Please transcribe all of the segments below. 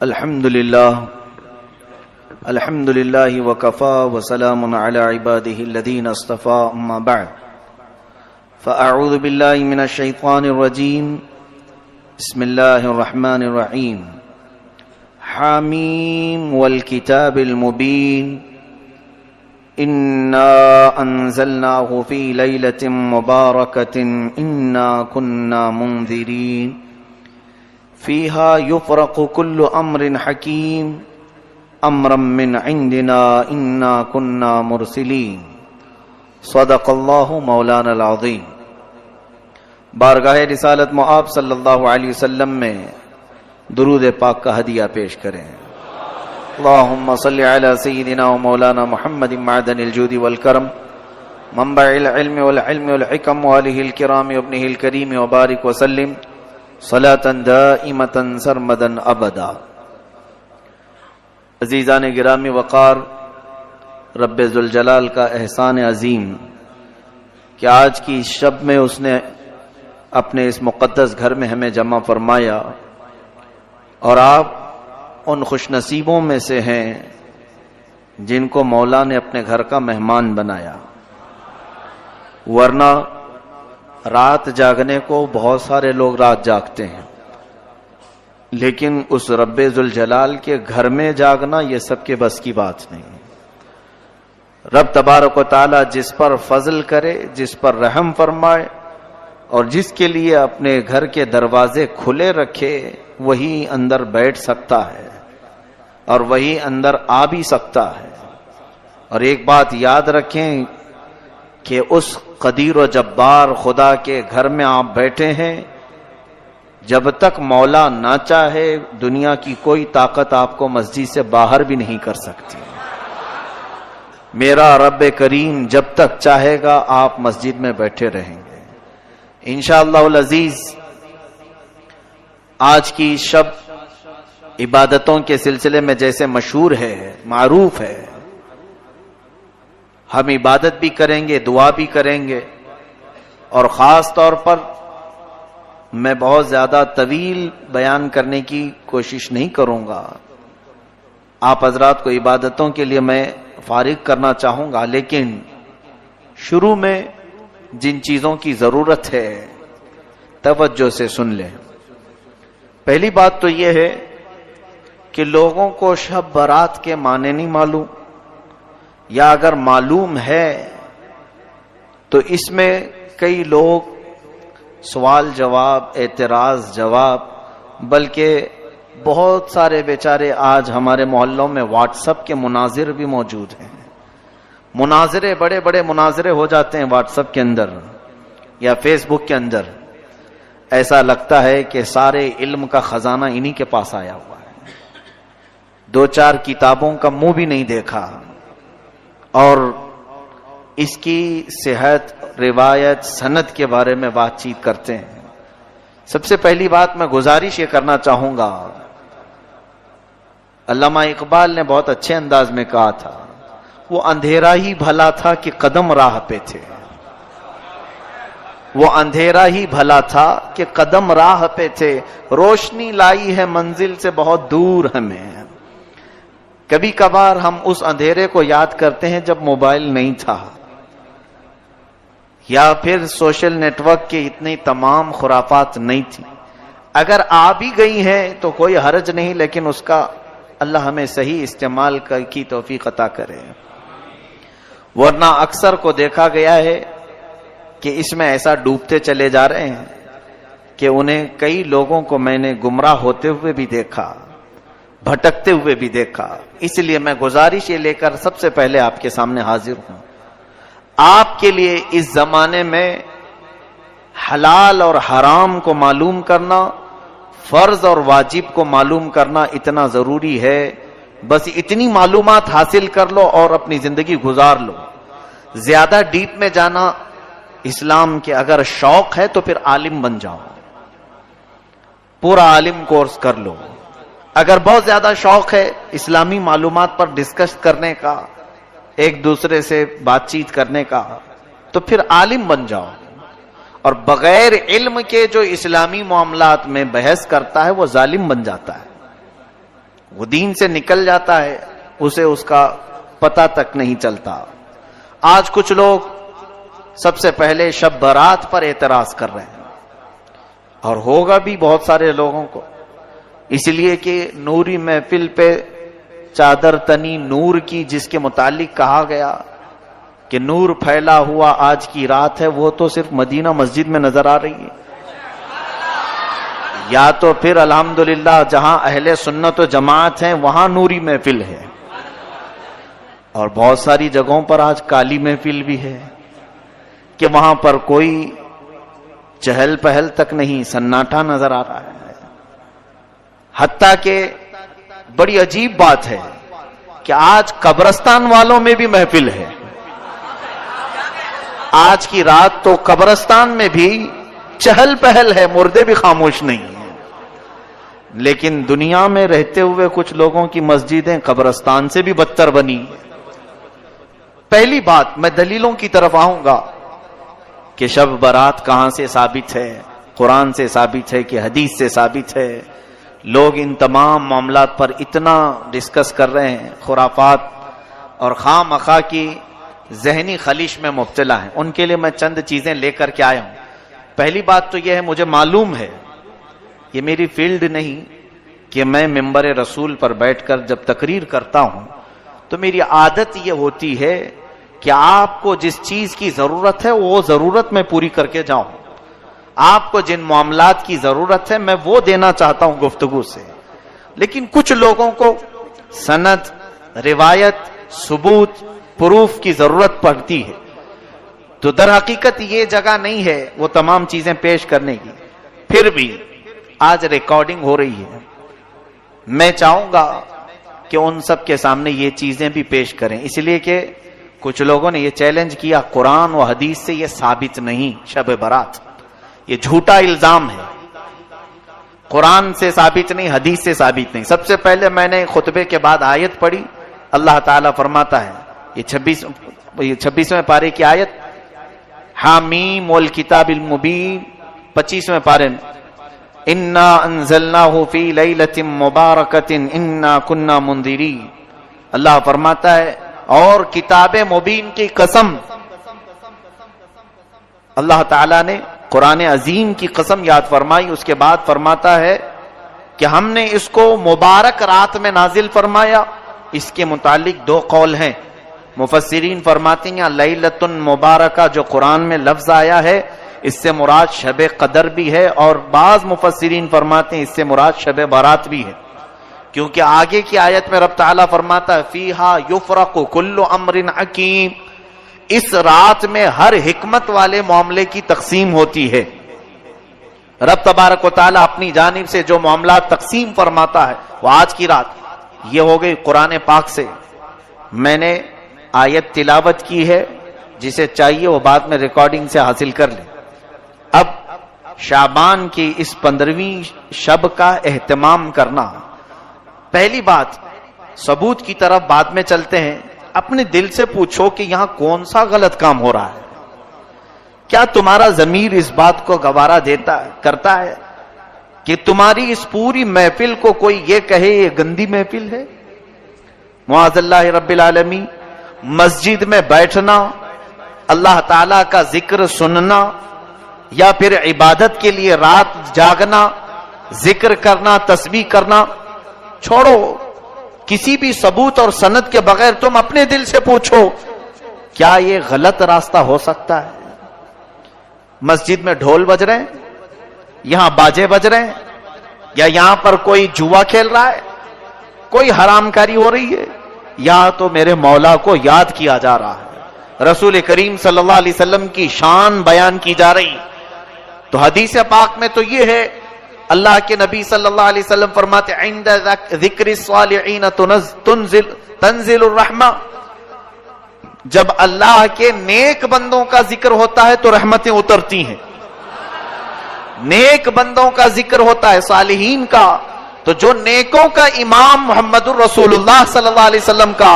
الحمد لله وكفى وسلام على عباده الذين اصطفى أما بعد فأعوذ بالله من الشيطان الرجيم بسم الله الرحمن الرحيم حاميم والكتاب المبين إنا أنزلناه في ليلة مباركة إنا كنا منذرين فيها يفرق كل أمر حكيم امرا من عندنا انا كنا مرسلین صدق اللہ مولانا العظیم۔ بارگاہ رسالت مآب صلی اللہ علیہ وسلم میں درود پاک کا ہدیہ پیش کریں۔ اللہم صلی علی سیدنا و مولانا محمد معدن الجود والکرم منبع العلم والعلم والحکم وآلہ الکرام وابنہ الکریم وبارک وسلم صلاة دائمة سرمدا ابدا۔ عزیزان گرامی وقار، رب ذوالجلال کا احسان عظیم کہ آج کی شب میں اس نے اپنے اس مقدس گھر میں ہمیں جمع فرمایا، اور آپ ان خوش نصیبوں میں سے ہیں جن کو مولا نے اپنے گھر کا مہمان بنایا۔ ورنہ رات جاگنے کو بہت سارے لوگ رات جاگتے ہیں، لیکن اس رب ذوالجلال کے گھر میں جاگنا یہ سب کے بس کی بات نہیں۔ رب تبارک و تعالی جس پر فضل کرے، جس پر رحم فرمائے، اور جس کے لیے اپنے گھر کے دروازے کھلے رکھے، وہی اندر بیٹھ سکتا ہے اور وہی اندر آ بھی سکتا ہے۔ اور ایک بات یاد رکھیں کہ اس قدیر و جبار خدا کے گھر میں آپ بیٹھے ہیں، جب تک مولا نہ چاہے دنیا کی کوئی طاقت آپ کو مسجد سے باہر بھی نہیں کر سکتی۔ میرا رب کریم جب تک چاہے گا آپ مسجد میں بیٹھے رہیں گے انشاءاللہ العزیز۔ آج کی شب عبادتوں کے سلسلے میں جیسے مشہور ہے، معروف ہے، ہم عبادت بھی کریں گے، دعا بھی کریں گے، اور خاص طور پر میں بہت زیادہ طویل بیان کرنے کی کوشش نہیں کروں گا، آپ حضرات کو عبادتوں کے لیے میں فارغ کرنا چاہوں گا، لیکن شروع میں جن چیزوں کی ضرورت ہے توجہ سے سن لیں۔ پہلی بات تو یہ ہے کہ لوگوں کو شب برات کے معنی نہیں معلوم، یا اگر معلوم ہے تو اس میں کئی لوگ سوال جواب، اعتراض جواب، بلکہ بہت سارے بیچارے آج ہمارے محلوں میں واٹس ایپ کے مناظر بھی موجود ہیں۔ مناظرے، بڑے بڑے مناظرے ہو جاتے ہیں واٹس ایپ کے اندر یا فیس بک کے اندر، ایسا لگتا ہے کہ سارے علم کا خزانہ انہی کے پاس آیا ہوا ہے۔ دو چار کتابوں کا منہ بھی نہیں دیکھا، اور اس کی صحت، روایت، سند کے بارے میں بات چیت کرتے ہیں۔ سب سے پہلی بات میں گزارش یہ کرنا چاہوں گا، علامہ اقبال نے بہت اچھے انداز میں کہا تھا، وہ اندھیرا ہی بھلا تھا کہ قدم راہ پہ تھے۔ وہ اندھیرا ہی بھلا تھا کہ قدم راہ پہ تھے، روشنی لائی ہے منزل سے بہت دور ہمیں۔ کبھی کبھار ہم اس اندھیرے کو یاد کرتے ہیں جب موبائل نہیں تھا، یا پھر سوشل نیٹ ورک کے اتنی تمام خرافات نہیں تھی۔ اگر آ بھی گئی ہیں تو کوئی حرج نہیں، لیکن اس کا اللہ ہمیں صحیح استعمال کی توفیق عطا کرے۔ ورنہ اکثر کو دیکھا گیا ہے کہ اس میں ایسا ڈوبتے چلے جا رہے ہیں کہ انہیں کئی لوگوں کو میں نے گمراہ ہوتے ہوئے بھی دیکھا، بھٹکتے ہوئے بھی دیکھا۔ اس لیے میں گزارش یہ لے کر سب سے پہلے آپ کے سامنے حاضر ہوں، آپ کے لیے اس زمانے میں حلال اور حرام کو معلوم کرنا، فرض اور واجب کو معلوم کرنا اتنا ضروری ہے۔ بس اتنی معلومات حاصل کر لو اور اپنی زندگی گزار لو۔ زیادہ ڈیپ میں جانا اسلام کے اگر شوق ہے تو پھر عالم بن جاؤ، پورا عالم کورس کر لو۔ اگر بہت زیادہ شوق ہے اسلامی معلومات پر ڈسکس کرنے کا، ایک دوسرے سے بات چیت کرنے کا، تو پھر عالم بن جاؤ۔ اور بغیر علم کے جو اسلامی معاملات میں بحث کرتا ہے وہ ظالم بن جاتا ہے۔ وہ دین سے نکل جاتا ہے، اسے اس کا پتہ تک نہیں چلتا۔ آج کچھ لوگ سب سے پہلے شب برات پر اعتراض کر رہے ہیں، اور ہوگا بھی بہت سارے لوگوں کو، اس لیے کہ نوری محفل پہ چادر تنی نور کی، جس کے متعلق کہا گیا کہ نور پھیلا ہوا آج کی رات ہے، وہ تو صرف مدینہ مسجد میں نظر آ رہی ہے، یا تو پھر الحمدللہ جہاں اہل سنت و جماعت ہیں وہاں نوری محفل ہے، اور بہت ساری جگہوں پر آج کالی محفل بھی ہے کہ وہاں پر کوئی چہل پہل تک نہیں، سناٹا نظر آ رہا ہے۔ حتیٰ کہ بڑی عجیب بات ہے کہ آج قبرستان والوں میں بھی محفل ہے۔ آج کی رات تو قبرستان میں بھی چہل پہل ہے، مردے بھی خاموش نہیں ہیں، لیکن دنیا میں رہتے ہوئے کچھ لوگوں کی مسجدیں قبرستان سے بھی بدتر بنی۔ پہلی بات، میں دلیلوں کی طرف آؤں گا کہ شب برات کہاں سے ثابت ہے، قرآن سے ثابت ہے کہ حدیث سے ثابت ہے۔ لوگ ان تمام معاملات پر اتنا ڈسکس کر رہے ہیں، خرافات اور خواہ مخواہ کی ذہنی خلیش میں مبتلا ہیں۔ ان کے لیے میں چند چیزیں لے کر کے آیا ہوں۔ پہلی بات تو یہ ہے، مجھے معلوم ہے، یہ میری فیلڈ نہیں کہ میں ممبر رسول پر بیٹھ کر جب تقریر کرتا ہوں تو میری عادت یہ ہوتی ہے کہ آپ کو جس چیز کی ضرورت ہے وہ ضرورت میں پوری کر کے جاؤں، آپ کو جن معاملات کی ضرورت ہے میں وہ دینا چاہتا ہوں گفتگو سے۔ لیکن کچھ لوگوں کو سند، روایت، ثبوت، پروف کی ضرورت پڑتی ہے، تو در حقیقت یہ جگہ نہیں ہے وہ تمام چیزیں پیش کرنے کی۔ پھر بھی آج ریکارڈنگ ہو رہی ہے، میں چاہوں گا کہ ان سب کے سامنے یہ چیزیں بھی پیش کریں، اس لیے کہ کچھ لوگوں نے یہ چیلنج کیا قرآن و حدیث سے یہ ثابت نہیں شب برات، یہ جھوٹا الزام ہے، قرآن سے ثابت نہیں، حدیث سے ثابت نہیں۔ سب سے پہلے میں نے خطبے کے بعد آیت پڑھی، اللہ تعالیٰ فرماتا ہے، یہ 26ویں پارے کی آیت، حامیم والکتاب المبین، 25ویں پارے میں، انا انزلناہ فی لیلۃ مبارکۃ انا کنا منذرین، اللہ فرماتا ہے اور کتاب مبین کی قسم، اللہ تعالیٰ نے قرآن عظیم کی قسم یاد فرمائی، اس کے بعد فرماتا ہے کہ ہم نے اس کو مبارک رات میں نازل فرمایا۔ اس کے متعلق دو قول ہیں، مفسرین فرماتے ہیں لیلۃ مبارکہ جو قرآن میں لفظ آیا ہے اس سے مراد شب قدر بھی ہے، اور بعض مفسرین فرماتے ہیں اس سے مراد شب برات بھی ہے، کیونکہ آگے کی آیت میں رب تعالیٰ فرماتا ہے فیہا یفرق کل امر حکیم، اس رات میں ہر حکمت والے معاملے کی تقسیم ہوتی ہے۔ رب تبارک و تعالیٰ اپنی جانب سے جو معاملات تقسیم فرماتا ہے وہ آج کی رات یہ ہو گئی قرآن پاک سے۔ میں نے آیت تلاوت کی ہے، جسے چاہیے وہ بعد میں ریکارڈنگ سے حاصل کر لے۔ اب شعبان کی اس 15ویں شب کا اہتمام کرنا، پہلی بات ثبوت کی طرف بعد میں چلتے ہیں۔ اپنے دل سے پوچھو کہ یہاں کون سا غلط کام ہو رہا ہے؟ کیا تمہارا ضمیر اس بات کو گوارا کرتا ہے کہ تمہاری اس پوری محفل کو کوئی یہ کہے یہ گندی محفل ہے؟ معاذ اللہ رب العالمین، مسجد میں بیٹھنا، اللہ تعالی کا ذکر سننا، یا پھر عبادت کے لیے رات جاگنا، ذکر کرنا، تسبیح کرنا، چھوڑو کسی بھی ثبوت اور سند کے بغیر تم اپنے دل سے پوچھو کیا یہ غلط راستہ ہو سکتا ہے؟ مسجد میں ڈھول بج رہے ہیں، یہاں باجے بج رہے ہیں، یا یہاں پر کوئی جوا کھیل رہا ہے، کوئی حرام کاری ہو رہی ہے، یا تو میرے مولا کو یاد کیا جا رہا ہے، رسول کریم صلی اللہ علیہ وسلم کی شان بیان کی جا رہی۔ تو حدیث پاک میں تو یہ ہے، اللہ کے نبی صلی اللہ علیہ وسلم فرماتے عند ذکر الصالحین تنزل الرحمہ، جب اللہ کے نیک بندوں کا ذکر ہوتا ہے تو رحمتیں اترتی ہیں۔ نیک بندوں کا ذکر ہوتا ہے، صالحین کا، تو جو نیکوں کا امام محمد الرسول اللہ صلی اللہ علیہ وسلم کا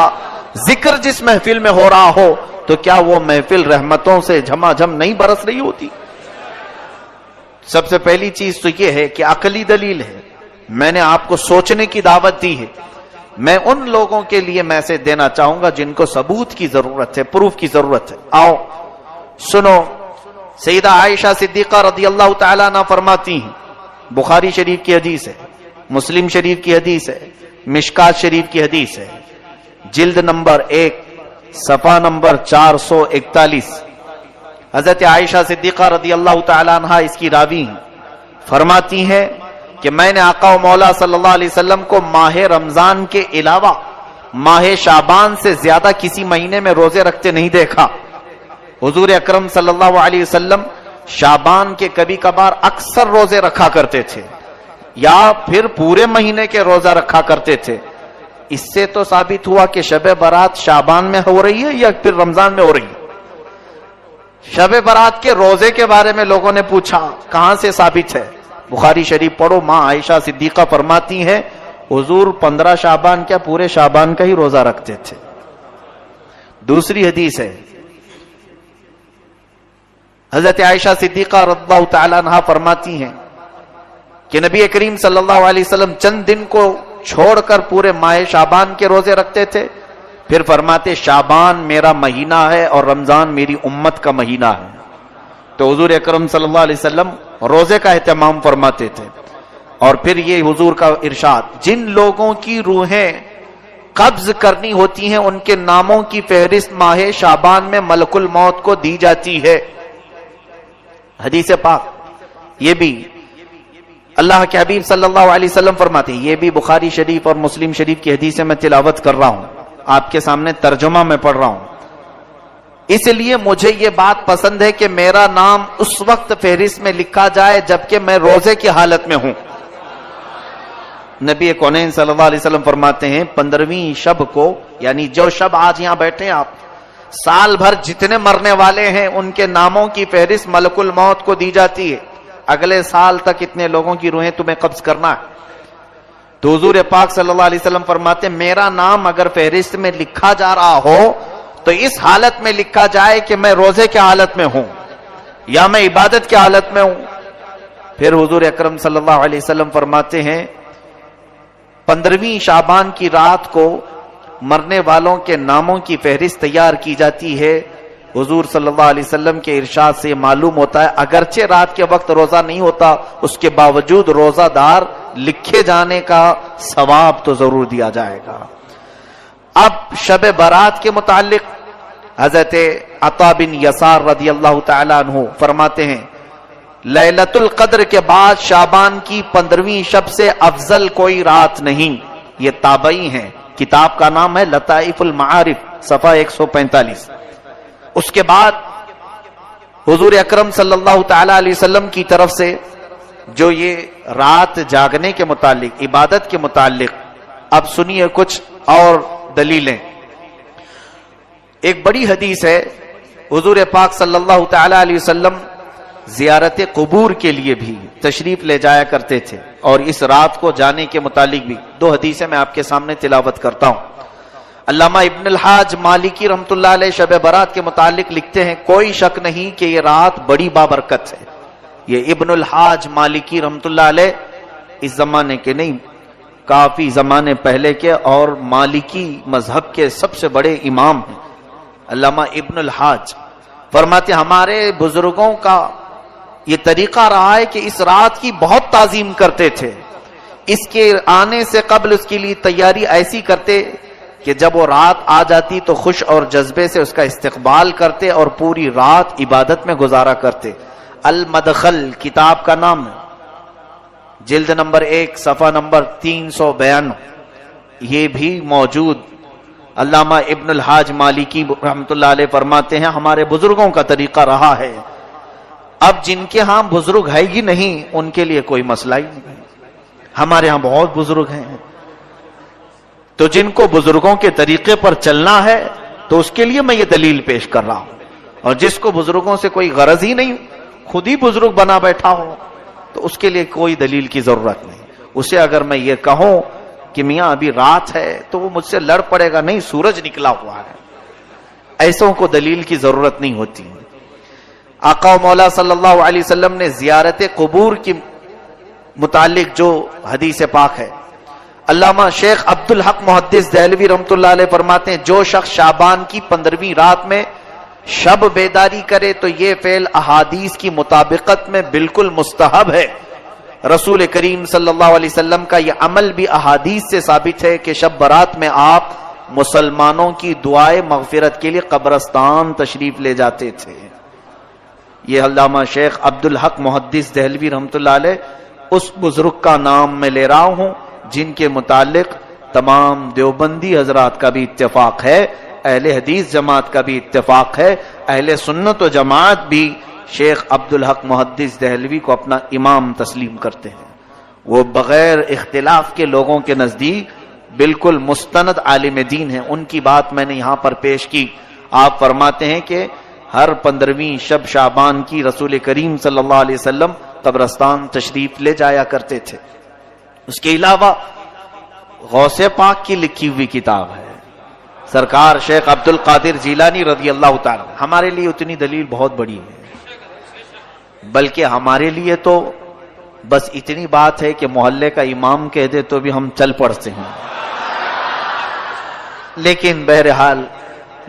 ذکر جس محفل میں ہو رہا ہو تو کیا وہ محفل رحمتوں سے جھما جھم نہیں برس رہی ہوتی؟ سب سے پہلی چیز تو یہ ہے کہ عقلی دلیل ہے، میں نے آپ کو سوچنے کی دعوت دی ہے. میں ان لوگوں کے لیے میسج دینا چاہوں گا جن کو ثبوت کی ضرورت ہے, پروف کی ضرورت ہے. آؤ سنو, سیدہ عائشہ صدیقہ رضی اللہ تعالیٰ عنہ فرماتی ہیں, بخاری شریف کی حدیث ہے, مسلم شریف کی حدیث ہے, مشکات شریف کی حدیث ہے, جلد نمبر 1 صفحہ نمبر 441. حضرت عائشہ صدیقہ رضی اللہ تعالیٰ عنہ اس کی راوی ہیں. فرماتی ہیں کہ میں نے آقا و مولا صلی اللہ علیہ وسلم کو ماہ رمضان کے علاوہ ماہ شعبان سے زیادہ کسی مہینے میں روزے رکھتے نہیں دیکھا. حضور اکرم صلی اللہ علیہ وسلم شعبان کے کبھی کبھار اکثر روزے رکھا کرتے تھے یا پھر پورے مہینے کے روزہ رکھا کرتے تھے. اس سے تو ثابت ہوا کہ شب برات شعبان میں ہو رہی ہے یا پھر رمضان میں ہو رہی ہے. شب برات کے روزے کے بارے میں لوگوں نے پوچھا, کہاں سے ثابت ہے؟ بخاری شریف پڑھو, ماں عائشہ صدیقہ فرماتی ہیں حضور 15 شعبان کیا پورے شعبان کا ہی روزہ رکھتے تھے. دوسری حدیث ہے, حضرت عائشہ صدیقہ رضی اللہ تعالیٰ عنہ فرماتی ہیں کہ نبی کریم صلی اللہ علیہ وسلم چند دن کو چھوڑ کر پورے ماہ شعبان کے روزے رکھتے تھے, پھر فرماتے شعبان میرا مہینہ ہے اور رمضان میری امت کا مہینہ ہے. تو حضور اکرم صلی اللہ علیہ وسلم روزے کا اہتمام فرماتے تھے. اور پھر یہ حضور کا ارشاد, جن لوگوں کی روحیں قبض کرنی ہوتی ہیں ان کے ناموں کی فہرست ماہ شعبان میں ملک الموت کو دی جاتی ہے. حدیث پاک یہ بھی اللہ کے حبیب صلی اللہ علیہ وسلم فرماتے ہیں, یہ بھی بخاری شریف اور مسلم شریف کی حدیث میں تلاوت کر رہا ہوں, آپ کے سامنے ترجمہ میں پڑھ رہا ہوں. اس لیے مجھے یہ بات پسند ہے کہ میرا نام اس وقت فہرست میں لکھا جائے جبکہ میں روزے کی حالت میں ہوں. نبی کونین صلی اللہ علیہ وسلم فرماتے ہیں 15ویں شب کو, یعنی جو شب آج یہاں بیٹھے آپ, سال بھر جتنے مرنے والے ہیں ان کے ناموں کی فہرست ملک الموت کو دی جاتی ہے. اگلے سال تک اتنے لوگوں کی روحیں تمہیں قبض کرنا ہے. تو حضور پاک صلی اللہ علیہ وسلم فرماتے ہیں میرا نام اگر فہرست میں لکھا جا رہا ہو تو اس حالت میں لکھا جائے کہ میں روزے کی حالت میں ہوں یا میں عبادت کی حالت میں ہوں. پھر حضور اکرم صلی اللہ علیہ وسلم فرماتے ہیں 15ویں شعبان کی رات کو مرنے والوں کے ناموں کی فہرست تیار کی جاتی ہے. حضور صلی اللہ علیہ وسلم کے ارشاد سے معلوم ہوتا ہے اگرچہ رات کے وقت روزہ نہیں ہوتا, اس کے باوجود روزہ دار لکھے جانے کا ثواب تو ضرور دیا جائے گا. اب شب برات کے متعلق حضرت عطا بن یسار رضی اللہ تعالیٰ عنہ فرماتے ہیں لیلۃ القدر کے بعد شعبان کی 15ویں شب سے افضل کوئی رات نہیں. یہ تابعی ہیں, کتاب کا نام ہے لطائف المعارف صفحہ 145. اس کے بعد حضور اکرم صلی اللہ تعالی علیہ وسلم کی طرف سے جو یہ رات جاگنے کے متعلق, عبادت کے متعلق, اب سنیے کچھ اور دلیلیں. ایک بڑی حدیث ہے, حضور پاک صلی اللہ تعالی علیہ وسلم زیارت قبور کے لیے بھی تشریف لے جایا کرتے تھے, اور اس رات کو جانے کے متعلق بھی 2 حدیثیں میں آپ کے سامنے تلاوت کرتا ہوں. علامہ ابن الحاج مالکی رحمۃ اللہ علیہ شب برات کے متعلق لکھتے ہیں کوئی شک نہیں کہ یہ رات بڑی بابرکت ہے. یہ ابن الحاج مالکی رحمۃ اللہ علیہ اس زمانے کے نہیں, کافی زمانے پہلے کے, اور مالکی مذہب کے سب سے بڑے امام ہیں. علامہ ابن الحاج فرماتے ہمارے بزرگوں کا یہ طریقہ رہا ہے کہ اس رات کی بہت تعظیم کرتے تھے. اس کے آنے سے قبل اس کے لیے تیاری ایسی کرتے کہ جب وہ رات آ جاتی تو خوش اور جذبے سے اس کا استقبال کرتے اور پوری رات عبادت میں گزارا کرتے. المدخل کتاب کا نام ہے, جلد نمبر 1 صفحہ نمبر 352, یہ بھی موجود. علامہ ابن الحاج مالکی رحمۃ اللہ علیہ فرماتے ہیں ہمارے بزرگوں کا طریقہ رہا ہے. اب جن کے ہاں بزرگ ہے ہی نہیں ان کے لیے کوئی مسئلہ ہی نہیں. ہمارے ہاں بہت بزرگ ہیں, تو جن کو بزرگوں کے طریقے پر چلنا ہے تو اس کے لیے میں یہ دلیل پیش کر رہا ہوں, اور جس کو بزرگوں سے کوئی غرض ہی نہیں, خود ہی بزرگ بنا بیٹھا ہو, تو اس کے لیے کوئی دلیل کی ضرورت نہیں. اسے اگر میں یہ کہوں کہ میاں ابھی رات ہے تو وہ مجھ سے لڑ پڑے گا, نہیں سورج نکلا ہوا ہے. ایسوں کو دلیل کی ضرورت نہیں ہوتی. آقا و مولا صلی اللہ علیہ وسلم نے زیارت قبور کی متعلق جو حدیث پاک ہے، علامہ شیخ عبدالحق محدث دہلوی رحمۃ اللہ علیہ فرماتے ہیں جو شخص شعبان کی 15ویں رات میں شب بیداری کرے تو یہ فعل احادیث کی مطابقت میں بالکل مستحب ہے۔ رسول کریم صلی اللہ علیہ وسلم کا یہ عمل بھی احادیث سے ثابت ہے کہ شب برات میں آپ مسلمانوں کی دعائے مغفرت کے لیے قبرستان تشریف لے جاتے تھے۔ یہ علامہ شیخ عبدالحق محدث دہلوی رحمۃ اللہ علیہ اس بزرگ کا نام میں لے رہا ہوں جن کے متعلق تمام دیوبندی حضرات کا بھی اتفاق ہے، اہل حدیث جماعت کا بھی اتفاق ہے، اہل سنت و جماعت بھی شیخ عبدالحق محدث دہلوی کو اپنا امام تسلیم کرتے ہیں۔ وہ بغیر اختلاف کے لوگوں کے نزدیک بالکل مستند عالم دین ہیں۔ ان کی بات میں نے یہاں پر پیش کی۔ آپ فرماتے ہیں کہ ہر 15ویں شب شعبان کی رسول کریم صلی اللہ علیہ وسلم قبرستان تشریف لے جایا کرتے تھے۔ اس کے علاوہ غوث پاک کی لکھی ہوئی کتاب ہے، سرکار شیخ عبد القادر جیلانی رضی اللہ تعالی۔ ہمارے لیے اتنی دلیل بہت بڑی ہے، بلکہ ہمارے لیے تو بس اتنی بات ہے کہ محلے کا امام کہہ دے تو بھی ہم چل پڑتے ہیں، لیکن بہرحال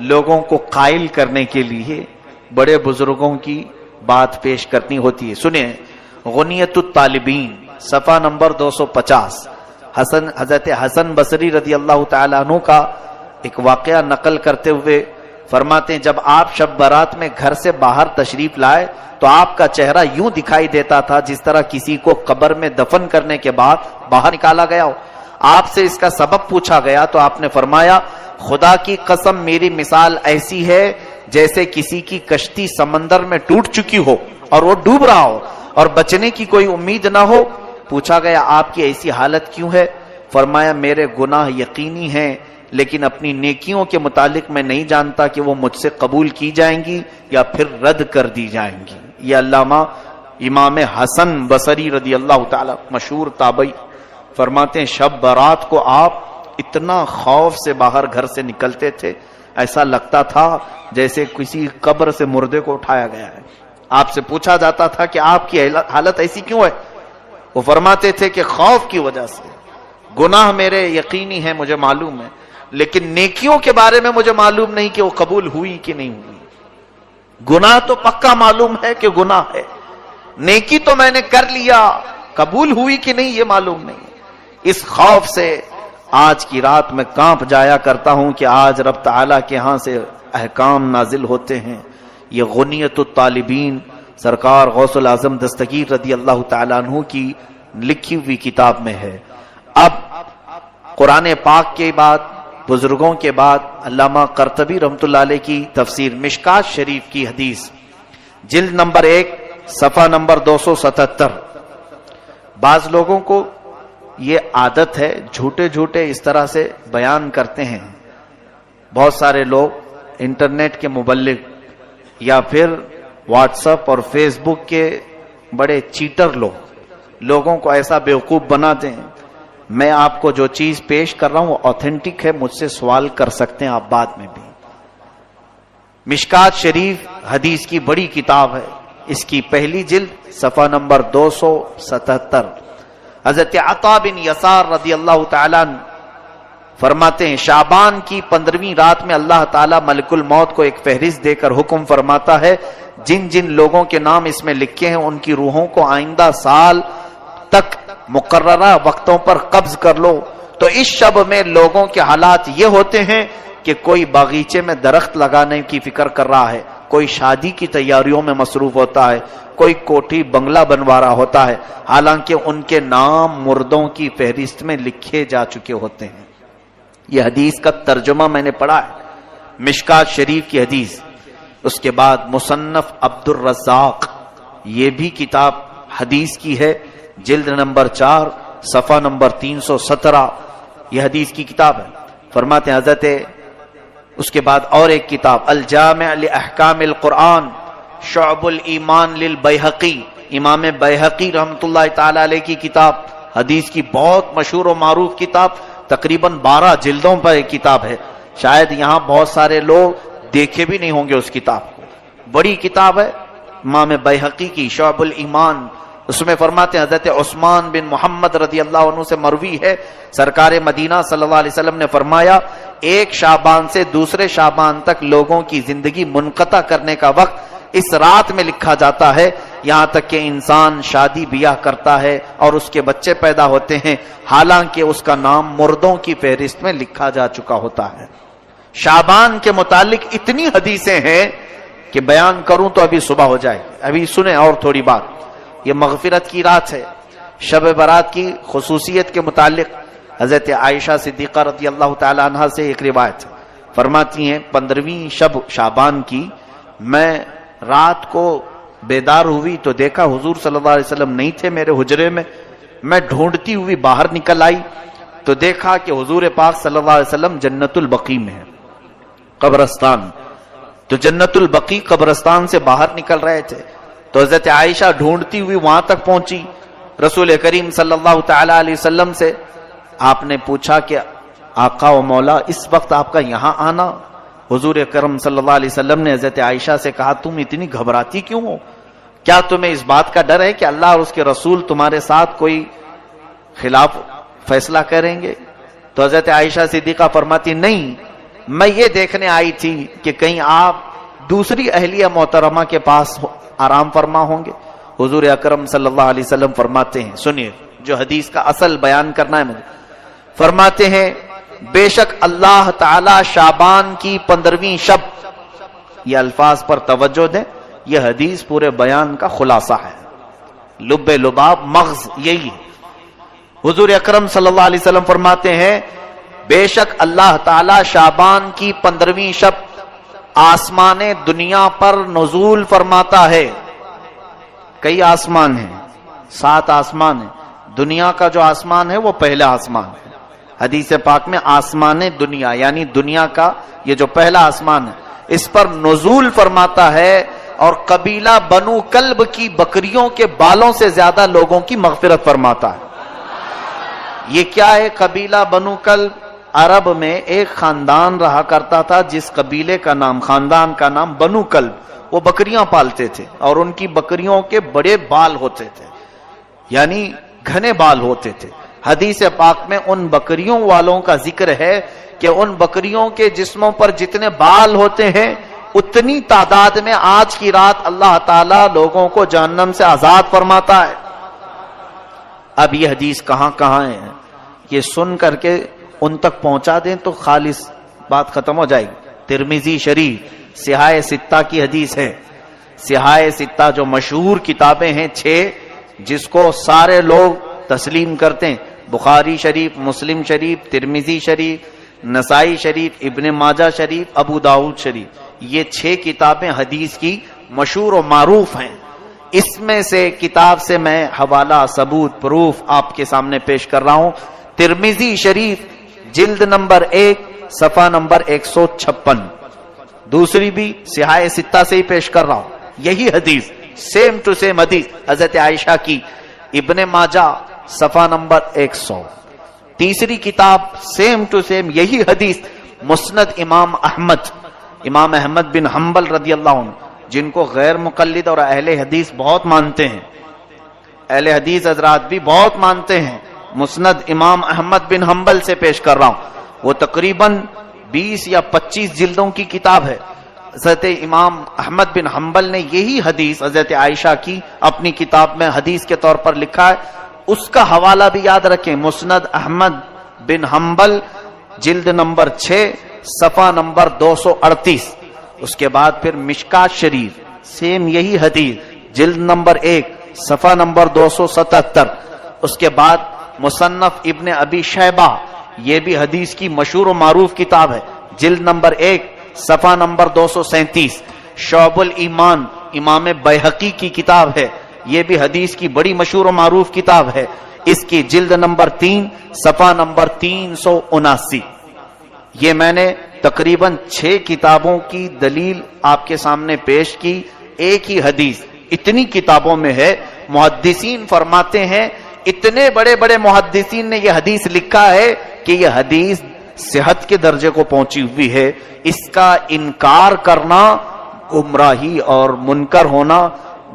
لوگوں کو قائل کرنے کے لیے بڑے بزرگوں کی بات پیش کرنی ہوتی ہے۔ سنیں، غنیت الطالبین صفحہ نمبر 250، حضرت حسن بصری رضی اللہ تعالیٰ عنہ کا ایک واقعہ نقل کرتے ہوئے فرماتے ہیں جب آپ شب برات میں گھر سے باہر تشریف لائے تو آپ کا چہرہ یوں دکھائی دیتا تھا جس طرح کسی کو قبر میں دفن کرنے کے بعد باہر نکالا گیا ہو۔ آپ سے اس کا سبب پوچھا گیا تو آپ نے فرمایا خدا کی قسم میری مثال ایسی ہے جیسے کسی کی کشتی سمندر میں ٹوٹ چکی ہو اور وہ ڈوب رہا ہو اور بچنے کی کوئی امید نہ ہو۔ پوچھا گیا آپ کی ایسی حالت کیوں ہے؟ فرمایا میرے گناہ یقینی ہیں لیکن اپنی نیکیوں کے متعلق میں نہیں جانتا کہ وہ مجھ سے قبول کی جائیں گی یا پھر رد کر دی جائیں گی۔ یہ علامہ امام حسن بصری رضی اللہ تعالی مشہور تابعی فرماتے ہیں شب برات کو آپ اتنا خوف سے باہر گھر سے نکلتے تھے ایسا لگتا تھا جیسے کسی قبر سے مردے کو اٹھایا گیا ہے۔ آپ سے پوچھا جاتا تھا کہ آپ کی حالت ایسی کیوں ہے؟ وہ فرماتے تھے کہ خوف کی وجہ سے، گناہ میرے یقینی ہے مجھے معلوم ہے لیکن نیکیوں کے بارے میں مجھے معلوم نہیں کہ وہ قبول ہوئی کہ نہیں ہوئی۔ گناہ تو پکا معلوم ہے کہ گناہ ہے، نیکی تو میں نے کر لیا، قبول ہوئی کہ نہیں یہ معلوم نہیں۔ اس خوف سے آج کی رات میں کانپ جایا کرتا ہوں کہ آج رب تعالیٰ کے ہاں سے احکام نازل ہوتے ہیں۔ یہ غنیت الطالبین سرکار غوث العظم دستگیر رضی اللہ تعالیٰ عنہ کی لکھی ہوئی کتاب میں ہے۔ اب قرآن پاک کے بعد بزرگوں کے بعد علامہ قرطبی رحمۃ اللہ علیہ کی تفسیر مشکات شریف کی حدیث جلد نمبر 1 صفحہ نمبر 277۔ بعض لوگوں کو یہ عادت ہے جھوٹے اس طرح سے بیان کرتے ہیں۔ بہت سارے لوگ انٹرنیٹ کے مبلغ یا پھر واٹس ایپ اور فیس بک کے بڑے چیٹر لوگوں کو ایسا بیوقوف بناتے ہیں۔ میں آپ کو جو چیز پیش کر رہا ہوں اوتھینٹک ہے، مجھ سے سوال کر سکتے ہیں آپ بعد میں بھی۔ مشکات شریف حدیث کی بڑی کتاب ہے، اس کی پہلی جلد صفحہ نمبر 277۔ حضرت عطا بن یسار رضی اللہ تعالیٰ فرماتے ہیں شعبان کی 15ویں رات میں اللہ تعالیٰ ملک الموت کو ایک فہرست دے کر حکم فرماتا ہے جن جن لوگوں کے نام اس میں لکھے ہیں ان کی روحوں کو آئندہ سال تک مقررہ وقتوں پر قبض کر لو۔ تو اس شب میں لوگوں کے حالات یہ ہوتے ہیں کہ کوئی باغیچے میں درخت لگانے کی فکر کر رہا ہے، کوئی شادی کی تیاریوں میں مصروف ہوتا ہے، کوئی کوٹھی بنگلہ بنوا رہا ہوتا ہے، حالانکہ ان کے نام مردوں کی فہرست میں لکھے جا چکے ہوتے ہیں۔ یہ حدیث کا ترجمہ میں نے پڑھا ہے، مشکات شریف کی حدیث۔ اس کے بعد مصنف عبد الرزاق، یہ بھی کتاب حدیث کی ہے، جلد نمبر 4 صفحہ نمبر 317، یہ حدیث کی کتاب ہے۔ فرماتے ہیں حضرت اس کے بعد اور ایک کتاب الجامع لاحکام القرآن شعب الایمان للبیہقی، امام بیہقی رحمۃ اللہ تعالی علیہ کی کتاب، حدیث کی بہت مشہور و معروف کتاب، تقریباً 12 جلدوں پر ایک کتاب ہے۔ شاید یہاں بہت سارے لوگ دیکھے بھی نہیں ہوں گے اس کتاب کو، بڑی کتاب ہے امام بیہقی کی شعب الایمان، اس میں فرماتے ہیں حضرت عثمان بن محمد رضی اللہ عنہ سے مروی ہے، سرکار مدینہ صلی اللہ علیہ وسلم نے فرمایا ایک شعبان سے دوسرے شعبان تک لوگوں کی زندگی منقطع کرنے کا وقت اس رات میں لکھا جاتا ہے، یہاں تک کہ انسان شادی بیاہ کرتا ہے اور اس کے بچے پیدا ہوتے ہیں، حالانکہ اس کا نام مردوں کی فہرست میں لکھا جا چکا ہوتا ہے۔ شعبان کے متعلق اتنی حدیثیں ہیں کہ بیان کروں تو ابھی صبح ہو جائے۔ ابھی سنیں اور تھوڑی بات، یہ مغفرت کی رات ہے۔ شب برات کی خصوصیت کے متعلق حضرت عائشہ صدیقہ رضی اللہ تعالی عنہ سے ایک روایت ہے، فرماتی ہیں 15ویں شب شعبان کی میں رات کو بیدار ہوئی تو دیکھا حضور صلی اللہ علیہ وسلم نہیں تھے میرے حجرے میں، میں ڈھونڈتی ہوئی باہر نکل آئی تو دیکھا کہ حضور پاک صلی اللہ علیہ وسلم جنت البقیع میں ہے، قبرستان، تو جنت البقیع قبرستان سے باہر نکل رہے تھے، تو حضرت عائشہ ڈھونڈتی ہوئی وہاں تک پہنچی، رسول کریم صلی اللہ تعالی علیہ وسلم سے آپ نے پوچھا کہ آقا و مولا اس وقت آپ کا یہاں آنا؟ حضور کرم صلی اللہ علیہ وسلم نے حضرت عائشہ سے کہا تم اتنی گھبراتی کیوں ہو؟ کیا تمہیں اس بات کا ڈر ہے کہ اللہ اور اس کے رسول تمہارے ساتھ کوئی خلاف فیصلہ کریں گے؟ تو حضرت عائشہ صدیقہ فرماتی نہیں، میں یہ دیکھنے آئی تھی کہ کہیں آپ دوسری اہلیہ محترمہ کے پاس آرام فرما ہوں گے۔ حضور اکرم صلی اللہ علیہ وسلم فرماتے ہیں، سنیے جو حدیث کا اصل بیان کرنا ہے مجھے، فرماتے ہیں بے شک اللہ تعالی شعبان کی 15ویں شب، یہ الفاظ پر توجہ دیں، یہ حدیث پورے بیان کا خلاصہ ہے، لب لباب مغز یہی ہے۔ حضور اکرم صلی اللہ علیہ وسلم فرماتے ہیں بے شک اللہ تعالی شعبان کی 15ویں شب آسمان دنیا پر نزول فرماتا ہے۔ کئی آسمان ہیں، 7 آسمان ہیں، دنیا کا جو آسمان ہے وہ پہلا آسمان ہے۔ حدیث پاک میں آسمان دنیا یعنی دنیا کا یہ جو پہلا آسمان ہے اس پر نزول فرماتا ہے، اور قبیلہ بنو کلب کی بکریوں کے بالوں سے زیادہ لوگوں کی مغفرت فرماتا ہے۔ یہ کیا ہے قبیلہ بنو کلب؟ عرب میں ایک خاندان رہا کرتا تھا جس قبیلے کا نام، خاندان کا نام بنو کلب، وہ بکریاں پالتے تھے اور ان کی بکریوں کے بڑے بال ہوتے تھے، یعنی گھنے بال ہوتے تھے۔ حدیث پاک میں ان بکریوں والوں کا ذکر ہے کہ ان بکریوں کے جسموں پر جتنے بال ہوتے ہیں اتنی تعداد میں آج کی رات اللہ تعالیٰ لوگوں کو جہنم سے آزاد فرماتا ہے۔ اب یہ حدیث کہاں کہاں ہے یہ سن کر کے ان تک پہنچا دیں تو خالص بات ختم ہو جائے گی۔ ترمذی شریف سیاہ ستہ کی حدیث ہے، سیاہ ستہ جو مشہور کتابیں ہیں 6 جس کو سارے لوگ تسلیم کرتے ہیں، بخاری شریف، مسلم شریف، ترمذی شریف، نسائی شریف، ابن ماجہ شریف، ابو داؤد شریف، یہ 6 کتابیں حدیث کی مشہور و معروف ہیں۔ اس میں سے کتاب سے میں حوالہ، ثبوت، پروف آپ کے سامنے پیش کر رہا ہوں۔ ترمذی شریف جلد نمبر 1 صفحہ نمبر 156، دوسری بھی سیاہ ستہ سے ہی پیش کر رہا ہوں، یہی حدیث سیم ٹو سیم حدیث حضرت عائشہ کی، ابن ماجہ صفحہ نمبر 100، تیسری کتاب سیم ٹو سیم یہی حدیث مسند امام احمد بن حنبل رضی اللہ عنہ، جن کو غیر مقلد اور اہل حدیث بہت مانتے ہیں، اہل حدیث حضرات بھی بہت مانتے ہیں، مسند امام احمد بن حنبل سے پیش کر رہا ہوں، وہ تقریباً 20 یا 25 جلدوں کی کتاب ہے۔ حضرت امام احمد بن حنبل نے یہی حدیث حضرت عائشہ کی اپنی کتاب میں حدیث کے طور پر لکھا ہے، اس کا حوالہ بھی یاد رکھیں، مسند احمد بن حنبل جلد نمبر 6 صفحہ نمبر 238۔ اس کے بعد پھر مشکات شریف سیم یہی حدیث جلد نمبر 1 صفحہ نمبر 277۔ اس کے بعد مصنف ابن ابی شیبہ، یہ بھی حدیث کی مشہور و معروف کتاب ہے، جلد نمبر 1 صفحہ نمبر 237۔ شعب الایمان امام بیہقی کی کتاب ہے، یہ بھی حدیث کی بڑی مشہور و معروف کتاب ہے، اس کی جلد نمبر 3 صفحہ نمبر 379۔ یہ میں نے تقریباً 6 کتابوں کی دلیل آپ کے سامنے پیش کی، ایک ہی حدیث اتنی کتابوں میں ہے۔ محدثین فرماتے ہیں، اتنے بڑے بڑے محدثین نے یہ حدیث لکھا ہے کہ یہ حدیث صحت کے درجے کو پہنچی ہوئی ہے، اس کا انکار کرنا گمراہی اور منکر ہونا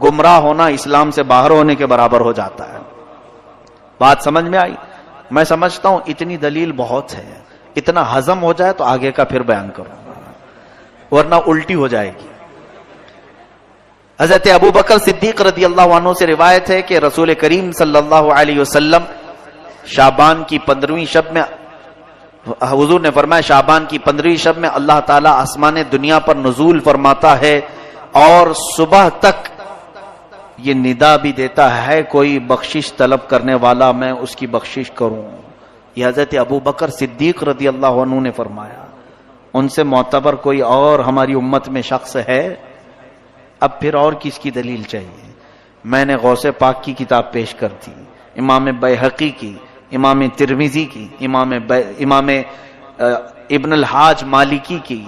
گمراہ ہونا اسلام سے باہر ہونے کے برابر ہو جاتا ہے. بات سمجھ میں آئی؟ میں سمجھتا ہوں اتنی دلیل بہت ہے، اتنا ہضم ہو جائے تو آگے کا پھر بیان کروں گا، ورنہ الٹی ہو جائے گی. حضرت ابو بکر صدیق رضی اللہ عنہ سے روایت ہے کہ رسول کریم صلی اللہ علیہ وسلم شعبان کی 15ویں شب میں، حضور نے فرمایا شعبان کی 15ویں شب میں اللہ تعالیٰ آسمان دنیا پر نزول فرماتا ہے اور صبح تک یہ ندا بھی دیتا ہے کوئی بخشش طلب کرنے والا میں اس کی بخشش کروں. یہ حضرت ابو بکر صدیق رضی اللہ عنہ نے فرمایا. ان سے معتبر کوئی اور ہماری امت میں شخص ہے؟ اب پھر اور کس کی دلیل چاہیے؟ میں نے غوث پاک کی کتاب پیش کر دی، امام بیہقی کی، امام ترمذی کی، امام ابن الحاج مالکی کی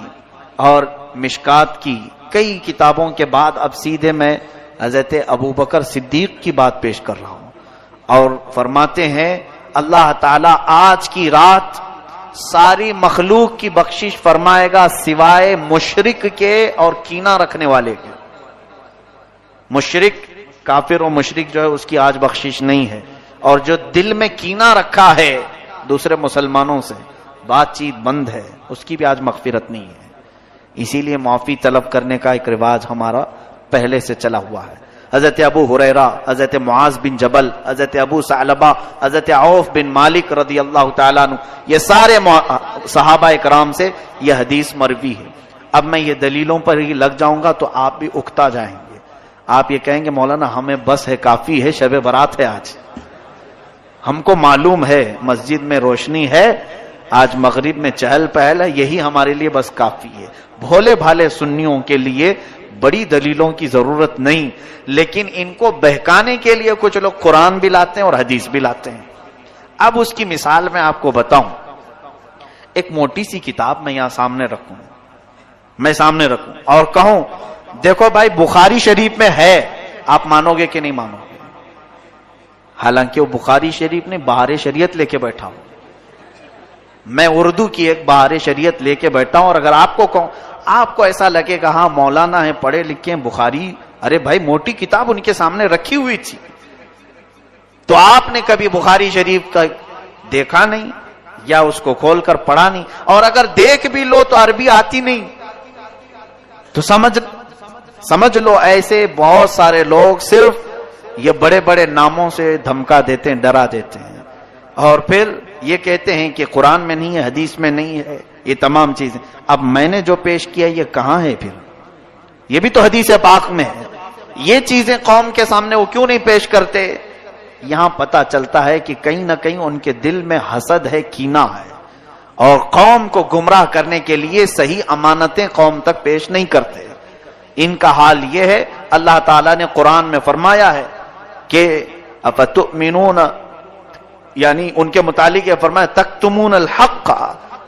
اور مشکات کی کئی کتابوں کے بعد اب سیدھے میں حضرت ابو بکر صدیق کی بات پیش کر رہا ہوں. اور فرماتے ہیں اللہ تعالیٰ آج کی رات ساری مخلوق کی بخشش فرمائے گا سوائے مشرک کے اور کینہ رکھنے والے کے. مشرک، کافر و مشرک جو ہے اس کی آج بخشش نہیں ہے، اور جو دل میں کینہ رکھا ہے دوسرے مسلمانوں سے، بات چیت بند ہے، اس کی بھی آج مغفرت نہیں ہے. اسی لیے معافی طلب کرنے کا ایک رواج ہمارا پہلے سے چلا ہوا ہے. حضرت ابو ہریرہ، حضرت معاذ بن جبل، حضرت ابو ثعلبہ، حضرت عوف بن مالک رضی اللہ تعالیٰ عنہ، یہ سارے صحابہ کرام سے یہ حدیث مروی ہے. اب میں یہ دلیلوں پر ہی لگ جاؤں گا تو آپ بھی اکتا جائیں گے. آپ یہ کہیں گے مولانا ہمیں بس ہے، کافی ہے، شب برات ہے آج، ہم کو معلوم ہے مسجد میں روشنی ہے، آج مغرب میں چہل پہل ہے، یہی ہمارے لیے بس کافی ہے. بھولے بھالے سنیوں کے لیے بڑی دلیلوں کی ضرورت نہیں، لیکن ان کو بہکانے کے لیے کچھ لوگ قرآن بھی لاتے ہیں اور حدیث بھی لاتے ہیں. اب اس کی مثال میں آپ کو بتاؤں. ایک موٹی سی کتاب میں یہاں سامنے رکھوں اور کہوں دیکھو بھائی بخاری شریف میں ہے، آپ مانو گے کہ نہیں مانو گے؟ حالانکہ وہ بخاری شریف نے بہار شریعت لے کے بیٹھا ہوں، میں اردو کی ایک بہار شریعت لے کے بیٹھا ہوں. اور اگر آپ کو کہوں، آپ کو ایسا لگے گا ہاں مولانا ہے، پڑھے لکھے ہیں، بخاری، ارے بھائی موٹی کتاب ان کے سامنے رکھی ہوئی تھی، تو آپ نے کبھی بخاری شریف کا دیکھا نہیں یا اس کو کھول کر پڑھا نہیں، اور اگر دیکھ بھی لو تو عربی آتی نہیں. تو سمجھ لو ایسے بہت سارے لوگ صرف یہ بڑے بڑے ناموں سے دھمکا دیتے ہیں، ڈرا دیتے ہیں، اور پھر یہ کہتے ہیں کہ قرآن میں نہیں ہے، حدیث میں نہیں ہے، یہ تمام چیزیں. اب میں نے جو پیش کیا یہ کہاں ہے؟ پھر یہ بھی تو حدیث پاک میں ہے. یہ چیزیں قوم کے سامنے وہ کیوں نہیں پیش کرتے؟ یہاں پتا چلتا ہے کہ کہیں نہ کہیں ان کے دل میں حسد ہے، کینہ ہے، اور قوم کو گمراہ کرنے کے لیے صحیح امانتیں قوم تک پیش نہیں کرتے. ان کا حال یہ ہے. اللہ تعالیٰ نے قرآن میں فرمایا ہے کہ افتؤمنون، یعنی ان کے متعلق یہ فرمایا تکتمون الحق،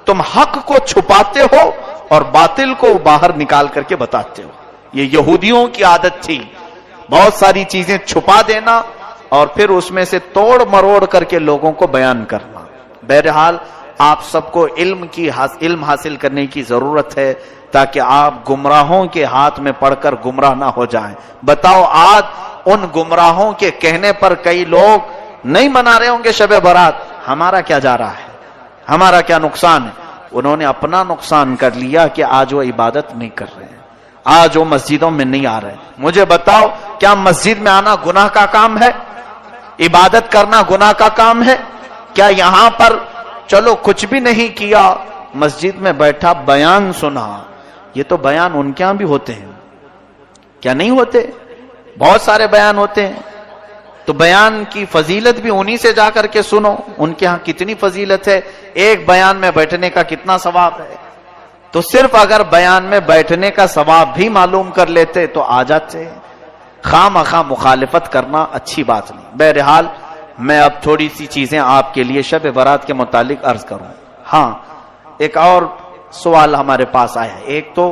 تم حق کو چھپاتے ہو اور باطل کو باہر نکال کر کے بتاتے ہو. یہ یہودیوں کی عادت تھی، بہت ساری چیزیں چھپا دینا اور پھر اس میں سے توڑ مروڑ کر کے لوگوں کو بیان کرنا. بہرحال آپ سب کو علم حاصل کرنے کی ضرورت ہے تاکہ آپ گمراہوں کے ہاتھ میں پڑھ کر گمراہ نہ ہو جائیں. بتاؤ آج ان گمراہوں کے کہنے پر کئی لوگ نہیں منا رہے ہوں گے شب برات، ہمارا کیا جا رہا ہے؟ ہمارا کیا نقصان ہے؟ انہوں نے اپنا نقصان کر لیا کہ آج وہ عبادت نہیں کر رہے ہیں، آج وہ مسجدوں میں نہیں آ رہے. مجھے بتاؤ کیا مسجد میں آنا گناہ کا کام ہے؟ عبادت کرنا گناہ کا کام ہے؟ کیا یہاں پر چلو کچھ بھی نہیں کیا، مسجد میں بیٹھا بیان سنا، یہ تو بیان ان کے ہاں بھی ہوتے ہیں، کیا نہیں ہوتے؟ بہت سارے بیان ہوتے ہیں. تو بیان کی فضیلت بھی انہی سے جا کر کے سنو، ان کے ہاں کتنی فضیلت ہے، ایک بیان میں بیٹھنے کا کتنا ثواب ہے. تو صرف اگر بیان میں بیٹھنے کا ثواب بھی معلوم کر لیتے تو آ جاتے. خواہ مخواہ مخالفت کرنا اچھی بات نہیں. بہرحال میں اب تھوڑی سی چیزیں آپ کے لیے شب برات کے متعلق عرض کروں. ہاں ایک اور سوال ہمارے پاس آیا ہے. ایک تو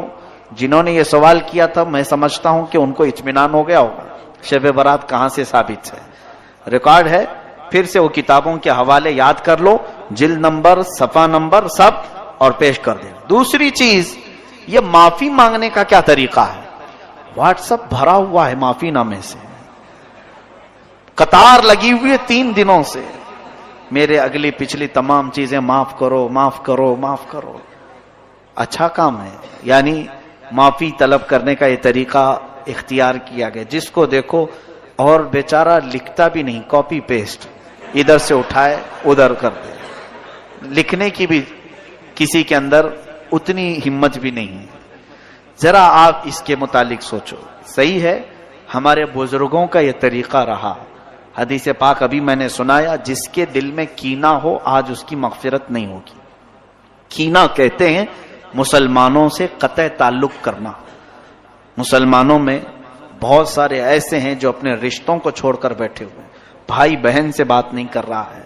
جنہوں نے یہ سوال کیا تھا میں سمجھتا ہوں کہ ان کو اطمینان ہو گیا ہوگا شب برات کہاں سے ثابت ہے، ریکارڈ ہے، پھر سے وہ کتابوں کے حوالے یاد کر لو، جلد نمبر، صفحہ نمبر سب، اور پیش کر دیں. دوسری چیز، یہ معافی مانگنے کا کیا طریقہ ہے؟ واٹس ایپ بھرا ہوا ہے معافی نامے سے، قطار لگی ہوئی ہے 3 دنوں سے، میرے اگلی پچھلی تمام چیزیں معاف کرو معاف کرو معاف کرو۔ اچھا کام ہے، یعنی معافی طلب کرنے کا یہ طریقہ اختیار کیا گیا، جس کو دیکھو اور بیچارہ لکھتا بھی نہیں، کاپی پیسٹ ادھر سے اٹھائے ادھر کر دے، لکھنے کی بھی کسی کے اندر اتنی ہمت بھی نہیں ہے۔ ذرا آپ اس کے متعلق سوچو، صحیح ہے ہمارے بزرگوں کا یہ طریقہ رہا، حدیث پاک ابھی میں نے سنایا، جس کے دل میں کینہ ہو آج اس کی مغفرت نہیں ہوگی۔ کینہ کہتے ہیں مسلمانوں سے قطع تعلق کرنا۔ مسلمانوں میں بہت سارے ایسے ہیں جو اپنے رشتوں کو چھوڑ کر بیٹھے ہوئے ہیں، بھائی بہن سے بات نہیں کر رہا ہے،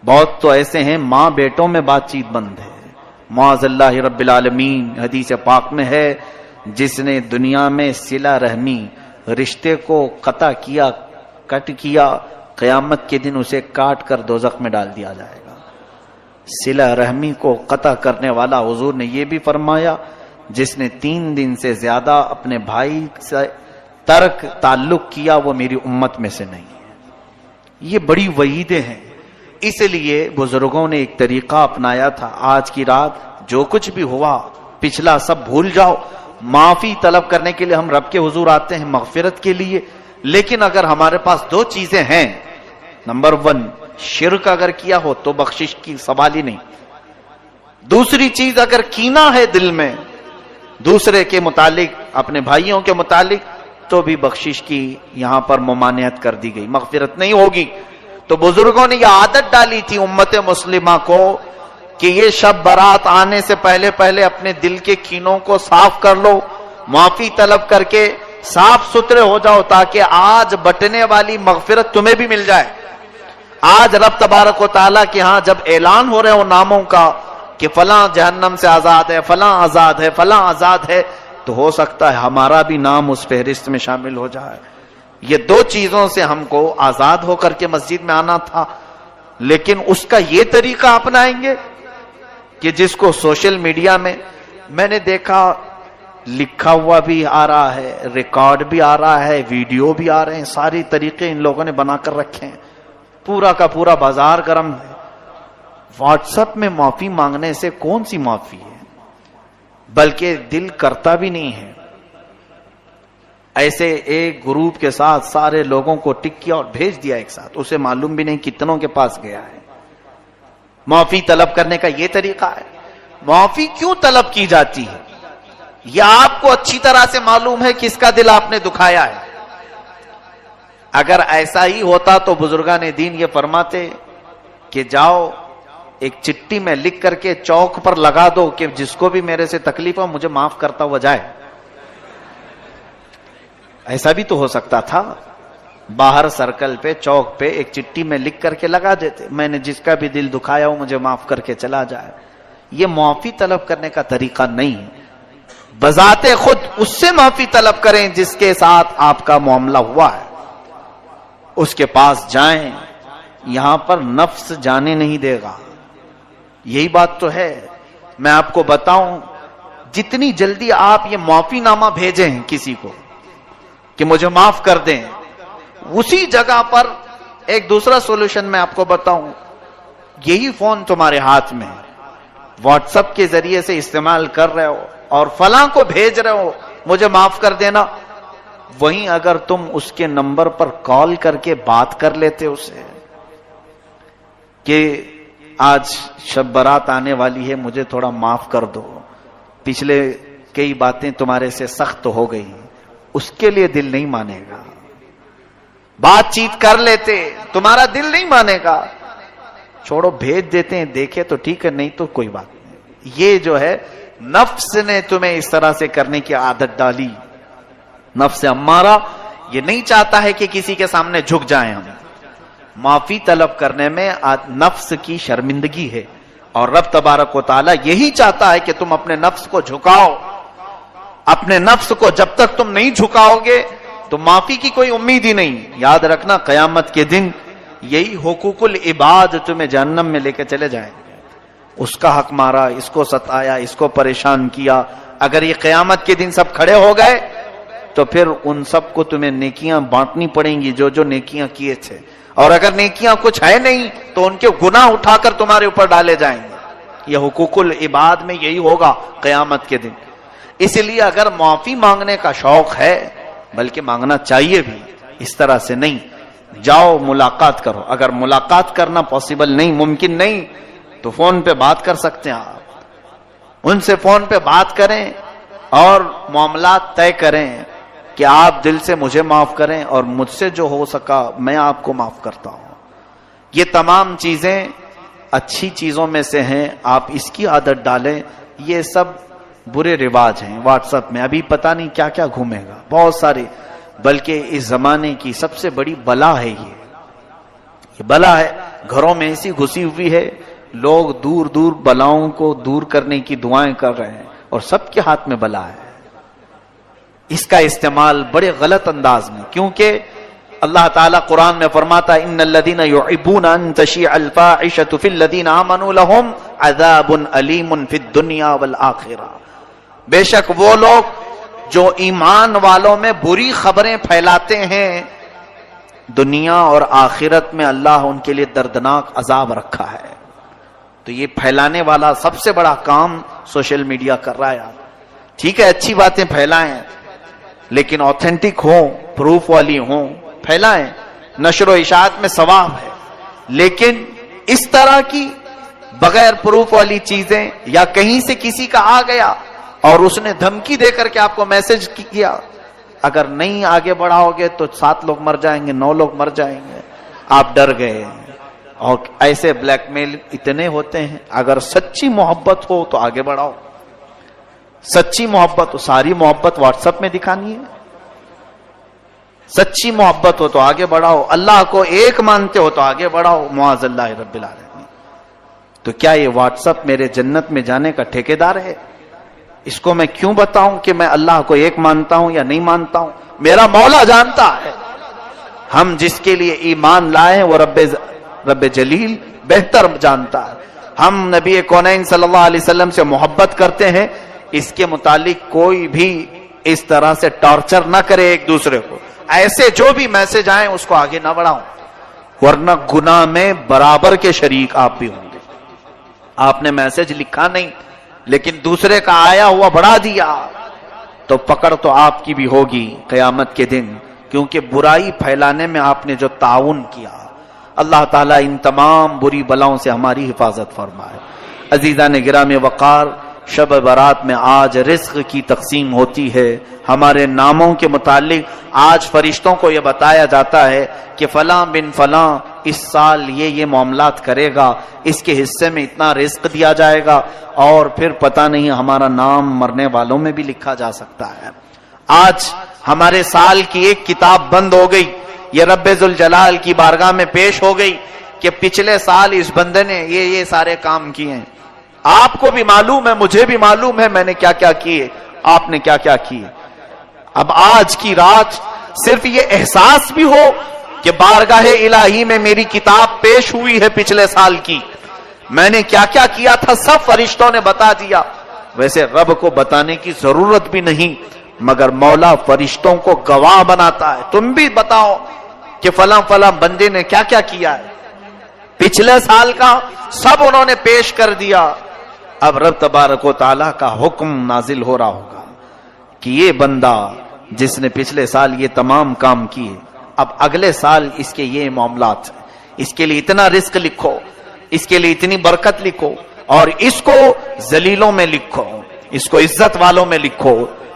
بہت تو ایسے ہیں ماں بیٹوں میں بات چیت بند ہے۔ معاذ اللہ رب العالمین، حدیث پاک میں ہے جس نے دنیا میں صلہ رحمی رشتے کو قطع کیا، کٹ کیا، قیامت کے دن اسے کاٹ کر دوزخ میں ڈال دیا جائے گا۔ صلہ رحمی کو قطع کرنے والا، حضور نے یہ بھی فرمایا جس نے 3 دن سے زیادہ اپنے بھائی سے ترک تعلق کیا وہ میری امت میں سے نہیں ہے۔ یہ بڑی وعیدیں ہیں، اس لیے بزرگوں نے ایک طریقہ اپنایا تھا، آج کی رات جو کچھ بھی ہوا پچھلا سب بھول جاؤ، معافی طلب کرنے کے لیے ہم رب کے حضور آتے ہیں مغفرت کے لیے، لیکن اگر ہمارے پاس 2 چیزیں ہیں، نمبر 1 شرک اگر کیا ہو تو بخشش کی سوال ہی نہیں، دوسری چیز اگر کینہ ہے دل میں دوسرے کے متعلق، اپنے بھائیوں کے متعلق، تو بھی بخشش کی یہاں پر ممانعت کر دی گئی، مغفرت نہیں ہوگی۔ تو بزرگوں نے یہ عادت ڈالی تھی امت مسلمہ کو کہ یہ شب برات آنے سے پہلے پہلے اپنے دل کے کینوں کو صاف کر لو، معافی طلب کر کے صاف ستھرے ہو جاؤ، تاکہ آج بٹنے والی مغفرت تمہیں بھی مل جائے۔ آج رب تبارک و تعالیٰ کے ہاں جب اعلان ہو رہے ہو ناموں کا کہ فلاں جہنم سے آزاد ہے، فلاں آزاد ہے، فلاں آزاد ہے، تو ہو سکتا ہے ہمارا بھی نام اس فہرست میں شامل ہو جائے۔ یہ 2 چیزوں سے ہم کو آزاد ہو کر کے مسجد میں آنا تھا، لیکن اس کا یہ طریقہ اپنائیں گے کہ جس کو سوشل میڈیا میں نے دیکھا لکھا ہوا بھی آ رہا ہے، ریکارڈ بھی آ رہا ہے، ویڈیو بھی آ رہے ہیں، ساری طریقے ان لوگوں نے بنا کر رکھے ہیں، پورا کا پورا بازار گرم ہے۔ واٹس ایپ میں معافی مانگنے سے کون سی معافی ہے، بلکہ دل کرتا بھی نہیں ہے۔ ایسے ایک گروپ کے ساتھ سارے لوگوں کو ٹک کیا اور بھیج دیا ایک ساتھ، اسے معلوم بھی نہیں کتنوں کے پاس گیا ہے۔ معافی طلب کرنے کا یہ طریقہ ہے۔ معافی کیوں طلب کی جاتی ہے یہ آپ کو اچھی طرح سے معلوم ہے، کس کا دل آپ نے دکھایا ہے۔ اگر ایسا ہی ہوتا تو بزرگان دین یہ فرماتے کہ جاؤ ایک چٹھی میں لکھ کر کے چوک پر لگا دو کہ جس کو بھی میرے سے تکلیف ہو مجھے معاف کرتا ہوا جائے۔ ایسا بھی تو ہو سکتا تھا، باہر سرکل پہ چوک پہ ایک چٹھی میں لکھ کر کے لگا دیتے، میں نے جس کا بھی دل دکھایا ہو مجھے معاف کر کے چلا جائے۔ یہ معافی طلب کرنے کا طریقہ نہیں ہے، بذات خود اس سے معافی طلب کریں جس کے ساتھ آپ کا معاملہ ہوا ہے، اس کے پاس جائیں، یہاں پر نفس جانے نہیں دے گا۔ یہی بات تو ہے۔ میں آپ کو بتاؤں، جتنی جلدی آپ یہ معافی نامہ بھیجیں کسی کو کہ مجھے معاف کر دیں، اسی جگہ پر ایک دوسرا سولوشن میں آپ کو بتاؤں، یہی فون تمہارے ہاتھ میں ہے، واٹس ایپ کے ذریعے سے استعمال کر رہے ہو اور فلاں کو بھیج رہے ہو مجھے معاف کر دینا، وہیں اگر تم اس کے نمبر پر کال کر کے بات کر لیتے اسے کہ آج شب برات آنے والی ہے مجھے تھوڑا معاف کر دو، پچھلے کئی باتیں تمہارے سے سخت ہو گئی، اس کے لیے دل نہیں مانے گا۔ بات چیت کر لیتے، تمہارا دل نہیں مانے گا، چھوڑو بھیج دیتے ہیں، دیکھے تو ٹھیک ہے، نہیں تو کوئی بات نہیں۔ یہ جو ہے نفس نے تمہیں اس طرح سے کرنے کی عادت ڈالی۔ نفس امارہ یہ نہیں چاہتا ہے کہ کسی کے سامنے جھک جائیں ہم۔ معافی طلب کرنے میں نفس کی شرمندگی ہے، اور رب تبارک و تعالی یہی چاہتا ہے کہ تم اپنے نفس کو جھکاؤ۔ اپنے نفس کو جب تک تم نہیں جھکاؤ گے تو معافی کی کوئی امید ہی نہیں۔ یاد رکھنا قیامت کے دن یہی حقوق العباد تمہیں جہنم میں لے کے چلے جائیں گے۔ اس کا حق مارا، اس کو ستایا، اس کو پریشان کیا، اگر یہ قیامت کے دن سب کھڑے ہو گئے تو پھر ان سب کو تمہیں نیکیاں بانٹنی پڑیں گی جو جو نیکیاں کیے تھے، اور اگر نیکیاں کچھ ہے نہیں تو ان کے گناہ اٹھا کر تمہارے اوپر ڈالے جائیں گے۔ یہ حقوق العباد میں یہی ہوگا قیامت کے دن۔ اس لیے اگر معافی مانگنے کا شوق ہے، بلکہ مانگنا چاہیے بھی، اس طرح سے نہیں، جاؤ ملاقات کرو۔ اگر ملاقات کرنا پاسبل نہیں، ممکن نہیں، تو فون پہ بات کر سکتے ہیں آپ، ان سے فون پہ بات کریں اور معاملات طے کریں کہ آپ دل سے مجھے معاف کریں اور مجھ سے جو ہو سکا میں آپ کو معاف کرتا ہوں۔ یہ تمام چیزیں اچھی چیزوں میں سے ہیں، آپ اس کی عادت ڈالیں۔ یہ سب برے رواج ہیں واٹس ایپ میں، ابھی پتہ نہیں کیا کیا گھومے گا، بہت سارے، بلکہ اس زمانے کی سب سے بڑی بلا ہے یہ بلا ہے، گھروں میں ایسی گھسی ہوئی ہے، لوگ دور دور بلاؤں کو دور کرنے کی دعائیں کر رہے ہیں اور سب کے ہاتھ میں بلا ہے۔ اس کا استعمال بڑے غلط انداز میں، کیونکہ اللہ تعالیٰ قرآن میں فرماتا ہے ان الذین یحبون ان تشیع الفاحشۃ فی الذین آمنوا لہم عذاب علیم فی الدنیا والآخرہ، بے شک وہ لوگ جو ایمان والوں میں بری خبریں پھیلاتے ہیں، دنیا اور آخرت میں اللہ ان کے لیے دردناک عذاب رکھا ہے۔ تو یہ پھیلانے والا سب سے بڑا کام سوشل میڈیا کر رہا ہے۔ ٹھیک ہے، اچھی باتیں پھیلائیں، لیکن آتھینٹک ہوں، پروف والی ہوں، پھیلائیں، نشر و اشاعت میں ثواب ہے، لیکن اس طرح کی بغیر پروف والی چیزیں، یا کہیں سے کسی کا آ گیا اور اس نے دھمکی دے کر کے آپ کو میسج کیا، اگر نہیں آگے بڑھاؤ گے تو 7 لوگ مر جائیں گے، 9 لوگ مر جائیں گے، آپ ڈر گئے۔ اور ایسے بلیک میل اتنے ہوتے ہیں۔ اگر سچی محبت ہو تو آگے بڑھاؤ، سچی محبت ہو، ساری محبت واٹس ایپ میں دکھانی ہے؟ سچی محبت ہو تو آگے بڑھاؤ، اللہ کو ایک مانتے ہو تو آگے بڑھاؤ، معاذ اللہ رب العالمین۔ تو کیا یہ واٹس ایپ میرے جنت میں جانے کا ٹھیکیدار ہے؟ اس کو میں کیوں بتاؤں کہ میں اللہ کو ایک مانتا ہوں یا نہیں مانتا ہوں؟ میرا مولا جانتا ہے، ہم جس کے لیے ایمان لائے ہیں وہ رب جلیل بہتر جانتا ہے۔ ہم نبی کونین صلی اللہ علیہ وسلم سے محبت کرتے ہیں، اس کے متعلق کوئی بھی اس طرح سے ٹارچر نہ کرے ایک دوسرے کو، ایسے جو بھی میسج آئیں اس کو آگے نہ بڑھاؤں، ورنہ گناہ میں برابر کے شریک آپ بھی ہوں گے۔ آپ نے میسج لکھا نہیں لیکن دوسرے کا آیا ہوا بڑھا دیا تو پکڑ تو آپ کی بھی ہوگی قیامت کے دن، کیونکہ برائی پھیلانے میں آپ نے جو تعاون کیا۔ اللہ تعالیٰ ان تمام بری بلاؤں سے ہماری حفاظت فرمائے۔ عزیزان گرامی وقار، شب برات میں آج رزق کی تقسیم ہوتی ہے۔ ہمارے ناموں کے متعلق آج فرشتوں کو یہ بتایا جاتا ہے کہ فلاں بن فلاں اس سال یہ معاملات کرے گا، اس کے حصے میں اتنا رزق دیا جائے گا، اور پھر پتہ نہیں ہمارا نام مرنے والوں میں بھی لکھا جا سکتا ہے۔ آج ہمارے سال کی ایک کتاب بند ہو گئی، یہ رب ذوالجلال کی بارگاہ میں پیش ہو گئی کہ پچھلے سال اس بندے نے یہ سارے کام کیے ہیں۔ آپ کو بھی معلوم ہے، مجھے بھی معلوم ہے میں نے کیا کیا کیے، آپ نے کیا کیا کیے۔ اب آج کی رات صرف یہ احساس بھی ہو کہ بارگاہ الہی میں میری کتاب پیش ہوئی ہے پچھلے سال کی، میں نے کیا کیا کیا تھا سب فرشتوں نے بتا دیا۔ ویسے رب کو بتانے کی ضرورت بھی نہیں، مگر مولا فرشتوں کو گواہ بناتا ہے، تم بھی بتاؤ کہ فلاں فلاں بندے نے کیا کیا کیا ہے پچھلے سال کا، سب انہوں نے پیش کر دیا۔ اب رب تبارک و تعالیٰ کا حکم نازل ہو رہا ہوگا کہ یہ بندہ جس نے پچھلے سال یہ تمام کام کیے، اب اگلے سال اس کے یہ معاملات ہیں، اس کے لیے اتنا رزق لکھو، اس کے لیے اتنی برکت لکھو، اور اس کو ذلیلوں میں لکھو، اس کو عزت والوں میں لکھو،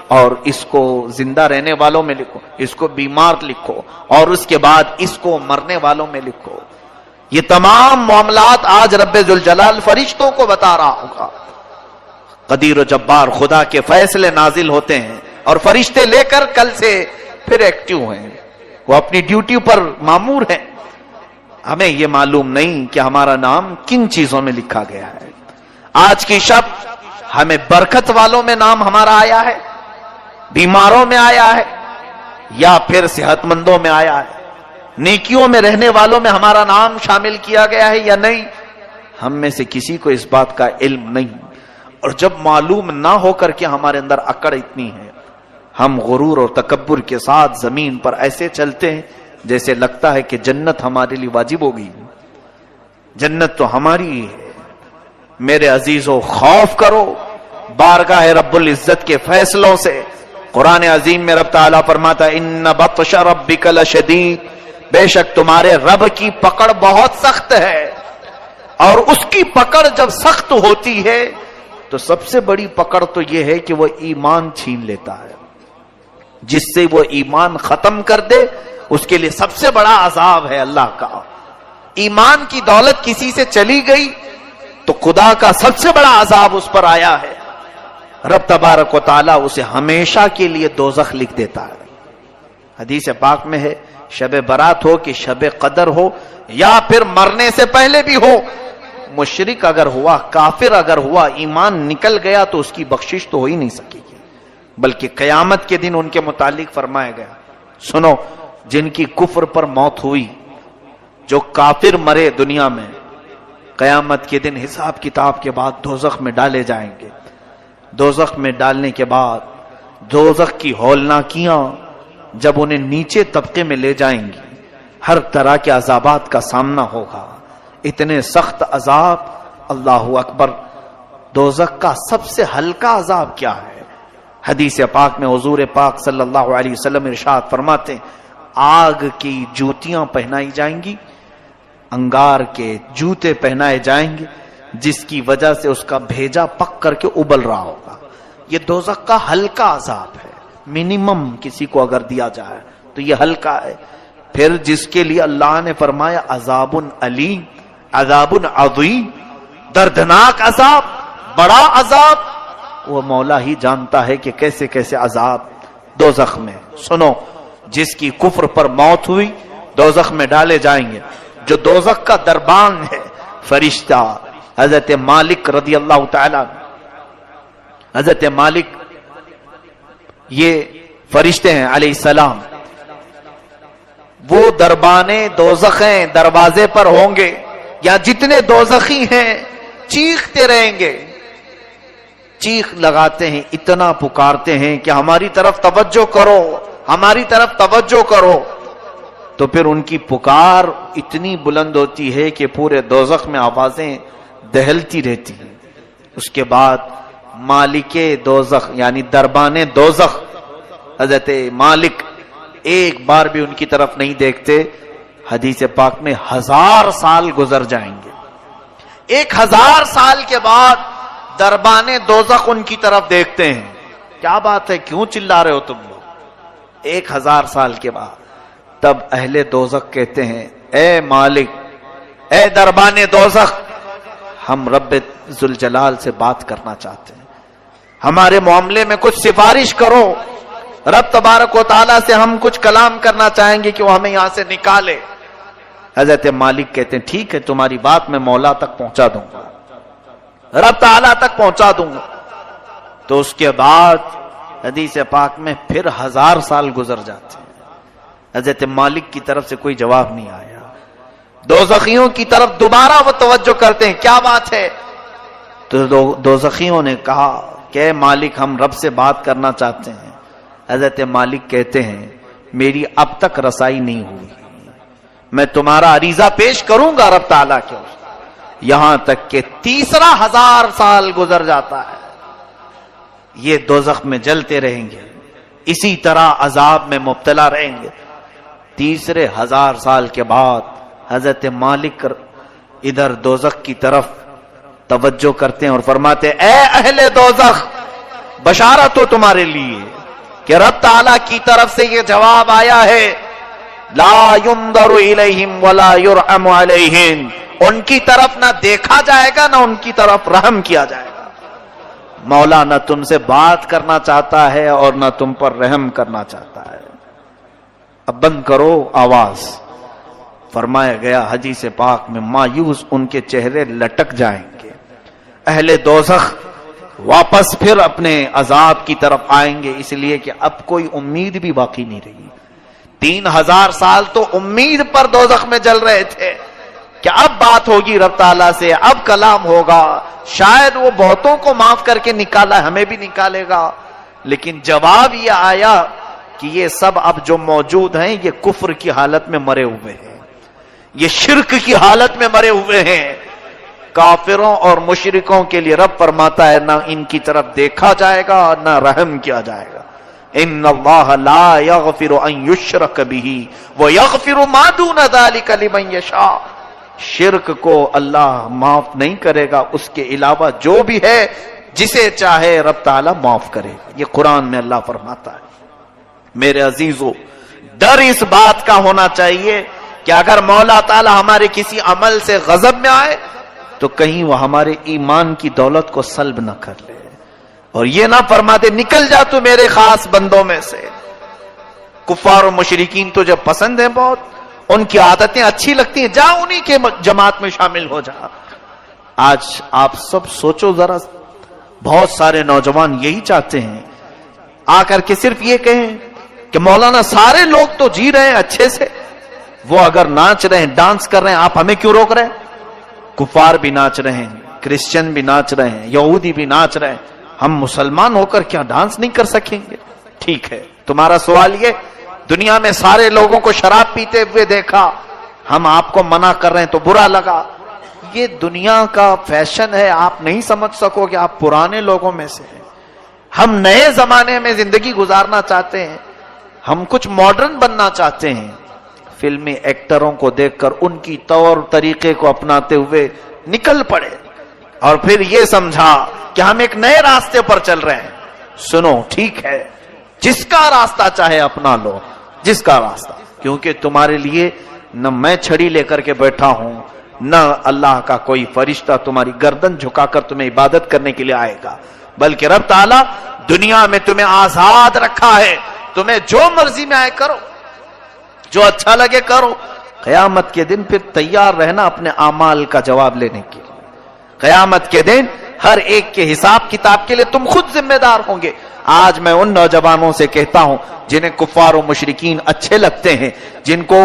اور اس کو زندہ رہنے والوں میں لکھو، اس کو بیمار لکھو، اور اس کے بعد اس کو مرنے والوں میں لکھو۔ یہ تمام معاملات آج رب ذوالجلال فرشتوں کو بتا رہا ہوگا۔ قدیر و جبار خدا کے فیصلے نازل ہوتے ہیں، اور فرشتے لے کر کل سے پھر ایکٹیو ہیں، وہ اپنی ڈیوٹی پر مامور ہیں۔ ہمیں یہ معلوم نہیں کہ ہمارا نام کن چیزوں میں لکھا گیا ہے۔ آج کی شب ہمیں برکت والوں میں نام ہمارا آیا ہے، بیماروں میں آیا ہے، یا پھر صحت مندوں میں آیا ہے، نیکیوں میں رہنے والوں میں ہمارا نام شامل کیا گیا ہے یا نہیں، ہم میں سے کسی کو اس بات کا علم نہیں۔ اور جب معلوم نہ ہو کر کے ہمارے اندر اکڑ اتنی ہے، ہم غرور اور تکبر کے ساتھ زمین پر ایسے چلتے ہیں جیسے لگتا ہے کہ جنت ہمارے لیے واجب ہوگی. جنت تو ہماری ہی ہے. میرے عزیزو، خوف کرو بارگاہ رب العزت کے فیصلوں سے. قرآن عظیم میں رب تعالیٰ فرماتا ہے ان بطش ربک لشدید، بے شک تمہارے رب کی پکڑ بہت سخت ہے. اور اس کی پکڑ جب سخت ہوتی ہے تو سب سے بڑی پکڑ تو یہ ہے کہ وہ ایمان چھین لیتا ہے. جس سے وہ ایمان ختم کر دے اس کے لیے سب سے بڑا عذاب ہے اللہ کا. ایمان کی دولت کسی سے چلی گئی تو خدا کا سب سے بڑا عذاب اس پر آیا ہے. رب تبارک و تعالیٰ اسے ہمیشہ کے لیے دوزخ لکھ دیتا ہے. حدیث پاک میں ہے شب برات ہو کہ شب قدر ہو یا پھر مرنے سے پہلے بھی ہو، مشرک اگر ہوا، کافر اگر ہوا، ایمان نکل گیا تو اس کی بخشش تو ہو ہی نہیں سکے گی، بلکہ قیامت کے دن ان کے متعلق فرمایا گیا. سنو، جن کی کفر پر موت ہوئی، جو کافر مرے دنیا میں، قیامت کے دن حساب کتاب کے بعد دوزخ میں ڈالے جائیں گے. دوزخ میں ڈالنے کے بعد دوزخ کی ہولناکیاں جب انہیں نیچے طبقے میں لے جائیں گی، ہر طرح کے عذابات کا سامنا ہوگا. اتنے سخت عذاب. اللہ اکبر. دوزخ کا سب سے ہلکا عذاب کیا ہے؟ حدیث پاک میں حضور پاک صلی اللہ علیہ وسلم ارشاد فرماتے ہیں آگ کی جوتیاں پہنائی جائیں گی، انگار کے جوتے پہنائے جائیں گے، جس کی وجہ سے اس کا بھیجا پک کر کے ابل رہا ہوگا. یہ دوزخ کا ہلکا عذاب ہے. منیمم کسی کو اگر دیا جائے تو یہ ہلکا ہے. پھر جس کے لیے اللہ نے فرمایا عذاب علیم، عذاب عظیم، دردناک عذاب، بڑا عذاب، وہ مولا ہی جانتا ہے کہ کیسے کیسے عذاب دوزخ میں. سنو، جس کی کفر پر موت ہوئی دوزخ میں ڈالے جائیں گے. جو دوزخ کا دربان ہے، فرشتہ حضرت مالک رضی اللہ تعالی، حضرت مالک یہ فرشتے ہیں علیہ السلام، وہ دربانے دوزخ ہیں، دروازے پر ہوں گے، یا جتنے دوزخی ہیں چیختے رہیں گے. چیخ لگاتے ہیں، اتنا پکارتے ہیں کہ ہماری طرف توجہ کرو، ہماری طرف توجہ کرو. تو پھر ان کی پکار اتنی بلند ہوتی ہے کہ پورے دوزخ میں آوازیں دہلتی رہتی ہیں. اس کے بعد مالک دوزخ یعنی دربان دوزخ حضرت مالک ایک بار بھی ان کی طرف نہیں دیکھتے. حدیث پاک میں 1000 سال گزر جائیں گے. 1000 سال کے بعد دربان دوزخ ان کی طرف دیکھتے ہیں. کیا بات ہے، کیوں چلا رہے ہو تم لوگ؟ 1000 سال کے بعد تب اہل دوزخ کہتے ہیں اے مالک، اے دربان دوزخ، ہم رب ذوالجلال سے بات کرنا چاہتے ہیں، ہمارے معاملے میں کچھ سفارش کرو. رب تبارک و تعالیٰ سے ہم کچھ کلام کرنا چاہیں گے کہ وہ ہمیں یہاں سے نکالے. حضرت مالک کہتے ہیں ٹھیک ہے، تمہاری بات میں مولا تک پہنچا دوں گا، رب تعالیٰ تک پہنچا دوں گا. تو اس کے بعد حدیث پاک میں پھر 1000 سال گزر جاتے ہیں. حضرت مالک کی طرف سے کوئی جواب نہیں آیا. دوزخیوں کی طرف دوبارہ وہ توجہ کرتے ہیں، کیا بات ہے؟ تو دوزخیوں نے کہا کہ اے مالک، ہم رب سے بات کرنا چاہتے ہیں. حضرت مالک کہتے ہیں میری اب تک رسائی نہیں ہوئی، میں تمہارا عریضہ پیش کروں گا رب تعالیٰ کے، یہاں تک کہ تیسرا 1000 سال گزر جاتا ہے. یہ دوزخ میں جلتے رہیں گے، اسی طرح عذاب میں مبتلا رہیں گے. تیسرے 1000 سال کے بعد حضرت مالک ادھر دوزخ کی طرف توجہ کرتے ہیں اور فرماتے ہیں اے اہل دوزخ، بشارت ہو تمہارے لیے کہ رب تعالیٰ کی طرف سے یہ جواب آیا ہے لا ينظر الیہم ولا یرحم علیہم. ان کی طرف نہ دیکھا جائے گا نہ ان کی طرف رحم کیا جائے گا. مولا نہ تم سے بات کرنا چاہتا ہے اور نہ تم پر رحم کرنا چاہتا ہے. اب بند کرو آواز. فرمایا گیا حدیث پاک میں مایوس ان کے چہرے لٹک جائیں گے. اہل دوزخ واپس پھر اپنے عذاب کی طرف آئیں گے، اس لیے کہ اب کوئی امید بھی باقی نہیں رہی. 3000 سال تو امید پر دوزخ میں جل رہے تھے کہ اب بات ہوگی رب تعالیٰ سے، اب کلام ہوگا، شاید وہ بہتوں کو معاف کر کے نکالا، ہمیں بھی نکالے گا. لیکن جواب یہ آیا کہ یہ سب اب جو موجود ہیں یہ کفر کی حالت میں مرے ہوئے ہیں، یہ شرک کی حالت میں مرے ہوئے ہیں۔ کافروں اور مشرکوں کے لیے رب فرماتا ہے نہ ان کی طرف دیکھا جائے گا نہ رحم کیا جائے گا۔ ان اللہ لا یغفر ان یشرک بہ ویغفر ما دون ذلک لمن یشاء، شرک کو اللہ معاف نہیں کرے گا، اس کے علاوہ جو بھی ہے جسے چاہے رب تعالیٰ معاف کرے گا۔ یہ قرآن میں اللہ فرماتا ہے۔ میرے عزیزو، ڈر اس بات کا ہونا چاہیے کہ اگر مولا تعالیٰ ہمارے کسی عمل سے غضب میں آئے تو کہیں وہ ہمارے ایمان کی دولت کو سلب نہ کر لے، اور یہ نہ فرما دے نکل جا تو میرے خاص بندوں میں سے۔ کفار و مشرکین تجھے پسند ہیں بہت، ان کی عادتیں اچھی لگتی ہیں، جا انہی کے جماعت میں شامل ہو جا۔ آج آپ سب سوچو ذرا، بہت سارے نوجوان یہی چاہتے ہیں آ کر کے صرف یہ کہیں کہ مولانا سارے لوگ تو جی رہے ہیں اچھے سے، وہ اگر ناچ رہے ہیں ڈانس کر رہے ہیں آپ ہمیں کیوں روک رہے ہیں؟ کفار بھی ناچ رہے ہیں، کرسچن بھی ناچ رہے ہیں، یہودی بھی ناچ رہے ہیں، ہم مسلمان ہو کر کیا ڈانس نہیں کر سکیں گے؟ ٹھیک ہے، تمہارا سوال یہ دنیا میں سارے لوگوں کو شراب پیتے ہوئے دیکھا، ہم آپ کو منع کر رہے ہیں تو برا لگا۔ یہ دنیا کا فیشن ہے، آپ نہیں سمجھ سکو کہ آپ پرانے لوگوں میں سے ہیں۔ ہم نئے زمانے میں زندگی گزارنا چاہتے ہیں، ہم کچھ ماڈرن بننا چاہتے ہیں۔ فلمی ایکٹروں کو دیکھ کر ان کی طور طریقے کو اپناتے ہوئے نکل پڑے اور پھر یہ سمجھا کہ ہم ایک نئے راستے پر چل رہے ہیں۔ سنو، ٹھیک ہے، جس کا راستہ چاہے اپنا لو، جس کا راستہ، کیونکہ تمہارے لیے نہ میں چھڑی لے کر کے بیٹھا ہوں، نہ اللہ کا کوئی فرشتہ تمہاری گردن جھکا کر تمہیں عبادت کرنے کے لیے آئے گا، بلکہ رب تعالیٰ دنیا میں تمہیں آزاد رکھا ہے، تمہیں جو مرضی میں آئے کرو، جو اچھا لگے کرو۔ قیامت کے دن پھر تیار رہنا اپنے اعمال کا جواب لینے کے لیے۔ قیامت کے دن ہر ایک کے حساب کتاب کے لیے تم خود ذمہ دار ہوں گے۔ آج میں ان نوجوانوں سے کہتا ہوں جنہیں کفار و مشرکین اچھے لگتے ہیں، جن کو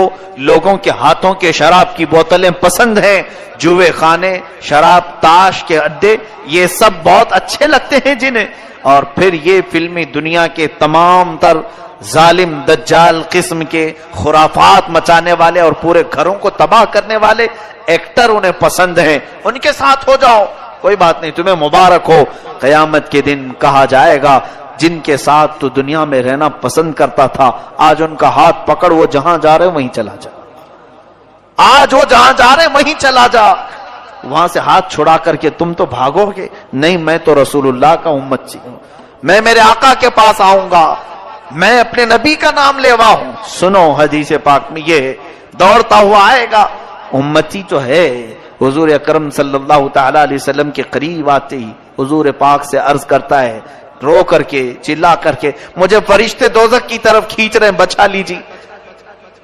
لوگوں کے ہاتھوں کے شراب کی بوتلیں پسند ہیں، جوئے خانے، شراب، تاش کے اڈے، یہ سب بہت اچھے لگتے ہیں جنہیں، اور پھر یہ فلمی دنیا کے تمام تر ظالم دجال قسم کے خرافات مچانے والے اور پورے گھروں کو تباہ کرنے والے ایکٹر انہیں پسند ہیں، ان کے ساتھ ہو جاؤ، کوئی بات نہیں، تمہیں مبارک ہو۔ قیامت کے دن کہا جائے گا جن کے ساتھ تو دنیا میں رہنا پسند کرتا تھا، آج ان کا ہاتھ پکڑ، وہ جہاں جا رہے وہیں چلا جا، آج وہ جہاں جا رہے وہیں چلا جا، وہاں سے ہاتھ چھڑا کر کے تم تو بھاگو گے نہیں، میں تو رسول اللہ کا امتی ہوں، میں میرے آقا کے پاس آؤں گا، میں اپنے نبی کا نام لیوا ہوں۔ سنو، حدیث پاک میں یہ دوڑتا ہوا آئے گا، امتی تو ہے۔ حضور اکرم صلی اللہ تعالی علیہ وسلم کے قریب آتے ہی حضور پاک سے عرض کرتا ہے، رو کر کے، چلا کر کے، مجھے فرشتے دوزخ کی طرف کھینچ رہے ہیں، بچا لیجیے۔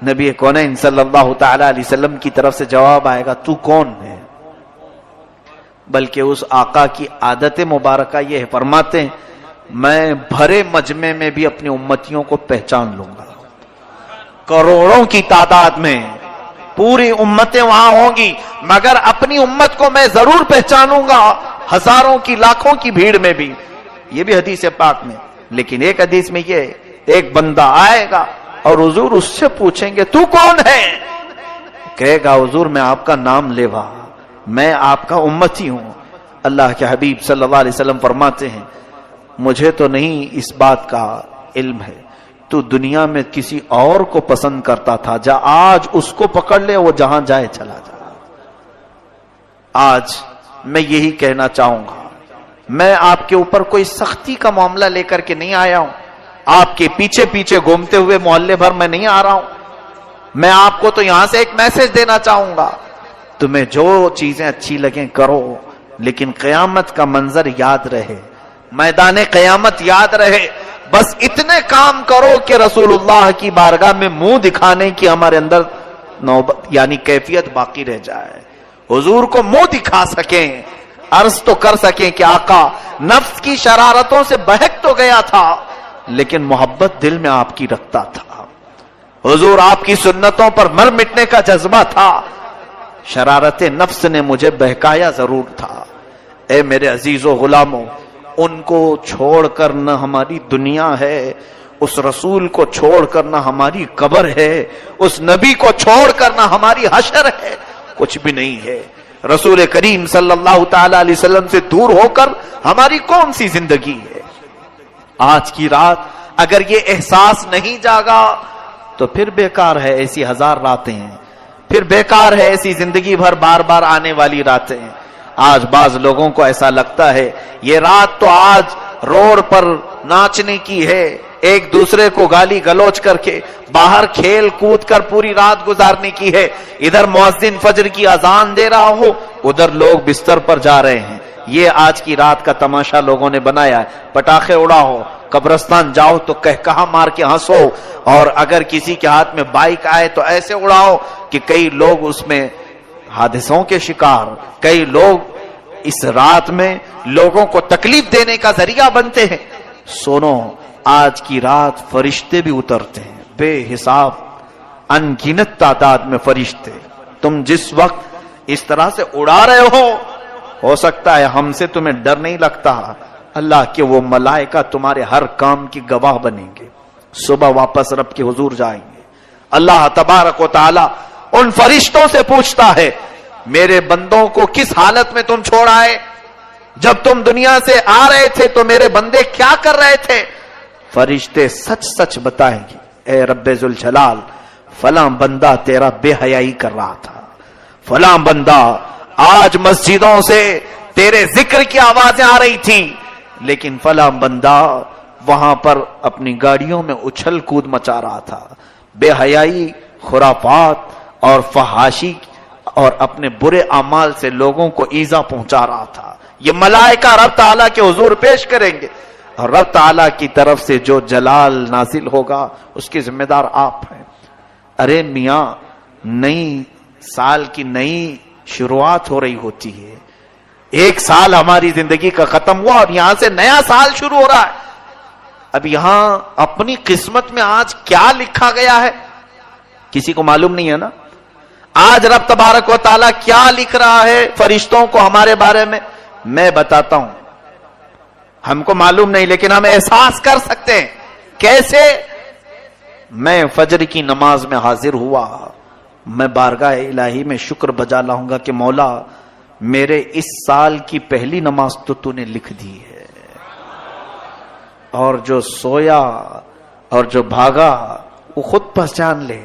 نبی کونین صلی اللہ تعالی علیہ وسلم کی طرف سے جواب آئے گا، تو کون ہے؟ بلکہ اس آقا کی عادت مبارکہ یہ ہے، فرماتے ہیں میں بھرے مجمع میں بھی اپنی امتیوں کو پہچان لوں گا، کروڑوں کی تعداد میں پوری امتیں وہاں ہوں گی، مگر اپنی امت کو میں ضرور پہچانوں گا، ہزاروں کی لاکھوں کی بھیڑ میں بھی۔ یہ بھی حدیث پاک میں، لیکن ایک حدیث میں یہ ایک بندہ آئے گا اور حضور اس سے پوچھیں گے تو کون ہے؟ کہے گا حضور میں آپ کا نام لیوا، میں آپ کا امتی ہوں۔ اللہ کے حبیب صلی اللہ علیہ وسلم فرماتے ہیں مجھے تو نہیں اس بات کا علم ہے، تو دنیا میں کسی اور کو پسند کرتا تھا، جا آج اس کو پکڑ لے، وہ جہاں جائے چلا جا۔ آج میں یہی کہنا چاہوں گا، میں آپ کے اوپر کوئی سختی کا معاملہ لے کر کے نہیں آیا ہوں، آپ کے پیچھے پیچھے گھومتے ہوئے محلے بھر میں نہیں آ رہا ہوں، میں آپ کو تو یہاں سے ایک میسج دینا چاہوں گا، تمہیں جو چیزیں اچھی لگیں کرو، لیکن قیامت کا منظر یاد رہے، میدان قیامت یاد رہے، بس اتنے کام کرو کہ رسول اللہ کی بارگاہ میں منہ دکھانے کی ہمارے اندر نوبت یعنی کیفیت باقی رہ جائے، حضور کو منہ دکھا سکیں، عرض تو کر سکیں کہ آقا نفس کی شرارتوں سے بہک تو گیا تھا لیکن محبت دل میں آپ کی رکھتا تھا، حضور آپ کی سنتوں پر مر مٹنے کا جذبہ تھا، شرارت نفس نے مجھے بہکایا ضرور تھا۔ اے میرے عزیز و غلاموں، ان کو چھوڑ کر نہ ہماری دنیا ہے، اس رسول کو چھوڑ کر نہ ہماری قبر ہے، اس نبی کو چھوڑ کر نہ ہماری حشر ہے، کچھ بھی نہیں ہے۔ رسول کریم صلی اللہ تعالی علیہ وسلم سے دور ہو کر ہماری کون سی زندگی ہے؟ آج کی رات اگر یہ احساس نہیں جاگا تو پھر بیکار ہے ایسی ہزار راتیں ہیں، پھر بیکار ہے ایسی زندگی بھر بار بار آنے والی راتیں ہیں۔ آج بعض لوگوں کو ایسا لگتا ہے یہ رات تو آج روڈ پر ناچنے کی ہے، ایک دوسرے کو گالی گلوچ کر کے باہر کھیل کود کر پوری رات گزارنے کی ہے، ادھر مؤذن فجر کی اذان دے رہا ہو، ادھر لوگ بستر پر جا رہے ہیں۔ یہ آج کی رات کا تماشا لوگوں نے بنایا ہے۔ پٹاخے اڑاؤ، قبرستان جاؤ تو کہا مار کے ہنسو، اور اگر کسی کے ہاتھ میں بائک آئے تو ایسے اڑاؤ کہ کئی لوگ اس میں حادثوں کے شکار، کئی لوگ اس رات میں لوگوں کو تکلیف دینے کا ذریعہ بنتے ہیں۔ سنو، آج کی رات فرشتے بھی اترتے ہیں، بے حساب ان گنت تعداد میں فرشتے۔ تم جس وقت اس طرح سے اڑا رہے ہو سکتا ہے ہم سے تمہیں ڈر نہیں لگتا، اللہ کے وہ ملائکہ تمہارے ہر کام کی گواہ بنیں گے۔ صبح واپس رب کے حضور جائیں گے، اللہ تبارک و تعالی ان فرشتوں سے پوچھتا ہے میرے بندوں کو کس حالت میں تم چھوڑ آئے؟ جب تم دنیا سے آ رہے تھے تو میرے بندے کیا کر رہے تھے؟ فرشتے سچ سچ بتائیں گے، اے رب ذوالجلال، فلاں بندہ تیرا بے حیائی کر رہا تھا، فلاں بندہ آج مسجدوں سے تیرے ذکر کی آوازیں آ رہی تھی، لیکن فلاں بندہ وہاں پر اپنی گاڑیوں میں اچھل کود مچا رہا تھا، بے حیائی، خرافات اور فحاشی اور اپنے برے اعمال سے لوگوں کو ایذا پہنچا رہا تھا۔ یہ ملائکہ رب تعالیٰ کے حضور پیش کریں گے، اور رب تعالیٰ کی طرف سے جو جلال نازل ہوگا اس کے ذمہ دار آپ ہیں۔ ارے میاں، نئی سال کی نئی شروعات ہو رہی ہوتی ہے، ایک سال ہماری زندگی کا ختم ہوا اور یہاں سے نیا سال شروع ہو رہا ہے۔ اب یہاں اپنی قسمت میں آج کیا لکھا گیا ہے کسی کو معلوم نہیں ہے نا۔ آج رب تبارک و تعالیٰ کیا لکھ رہا ہے فرشتوں کو ہمارے بارے میں، میں بتاتا ہوں، ہم کو معلوم نہیں لیکن ہم احساس کر سکتے ہیں۔ کیسے؟ میں فجر کی نماز میں حاضر ہوا، میں بارگاہ الہی میں شکر بجا لاؤں گا کہ مولا میرے اس سال کی پہلی نماز تو نے لکھ دی ہے، اور جو سویا اور جو بھاگا وہ خود پہچان لے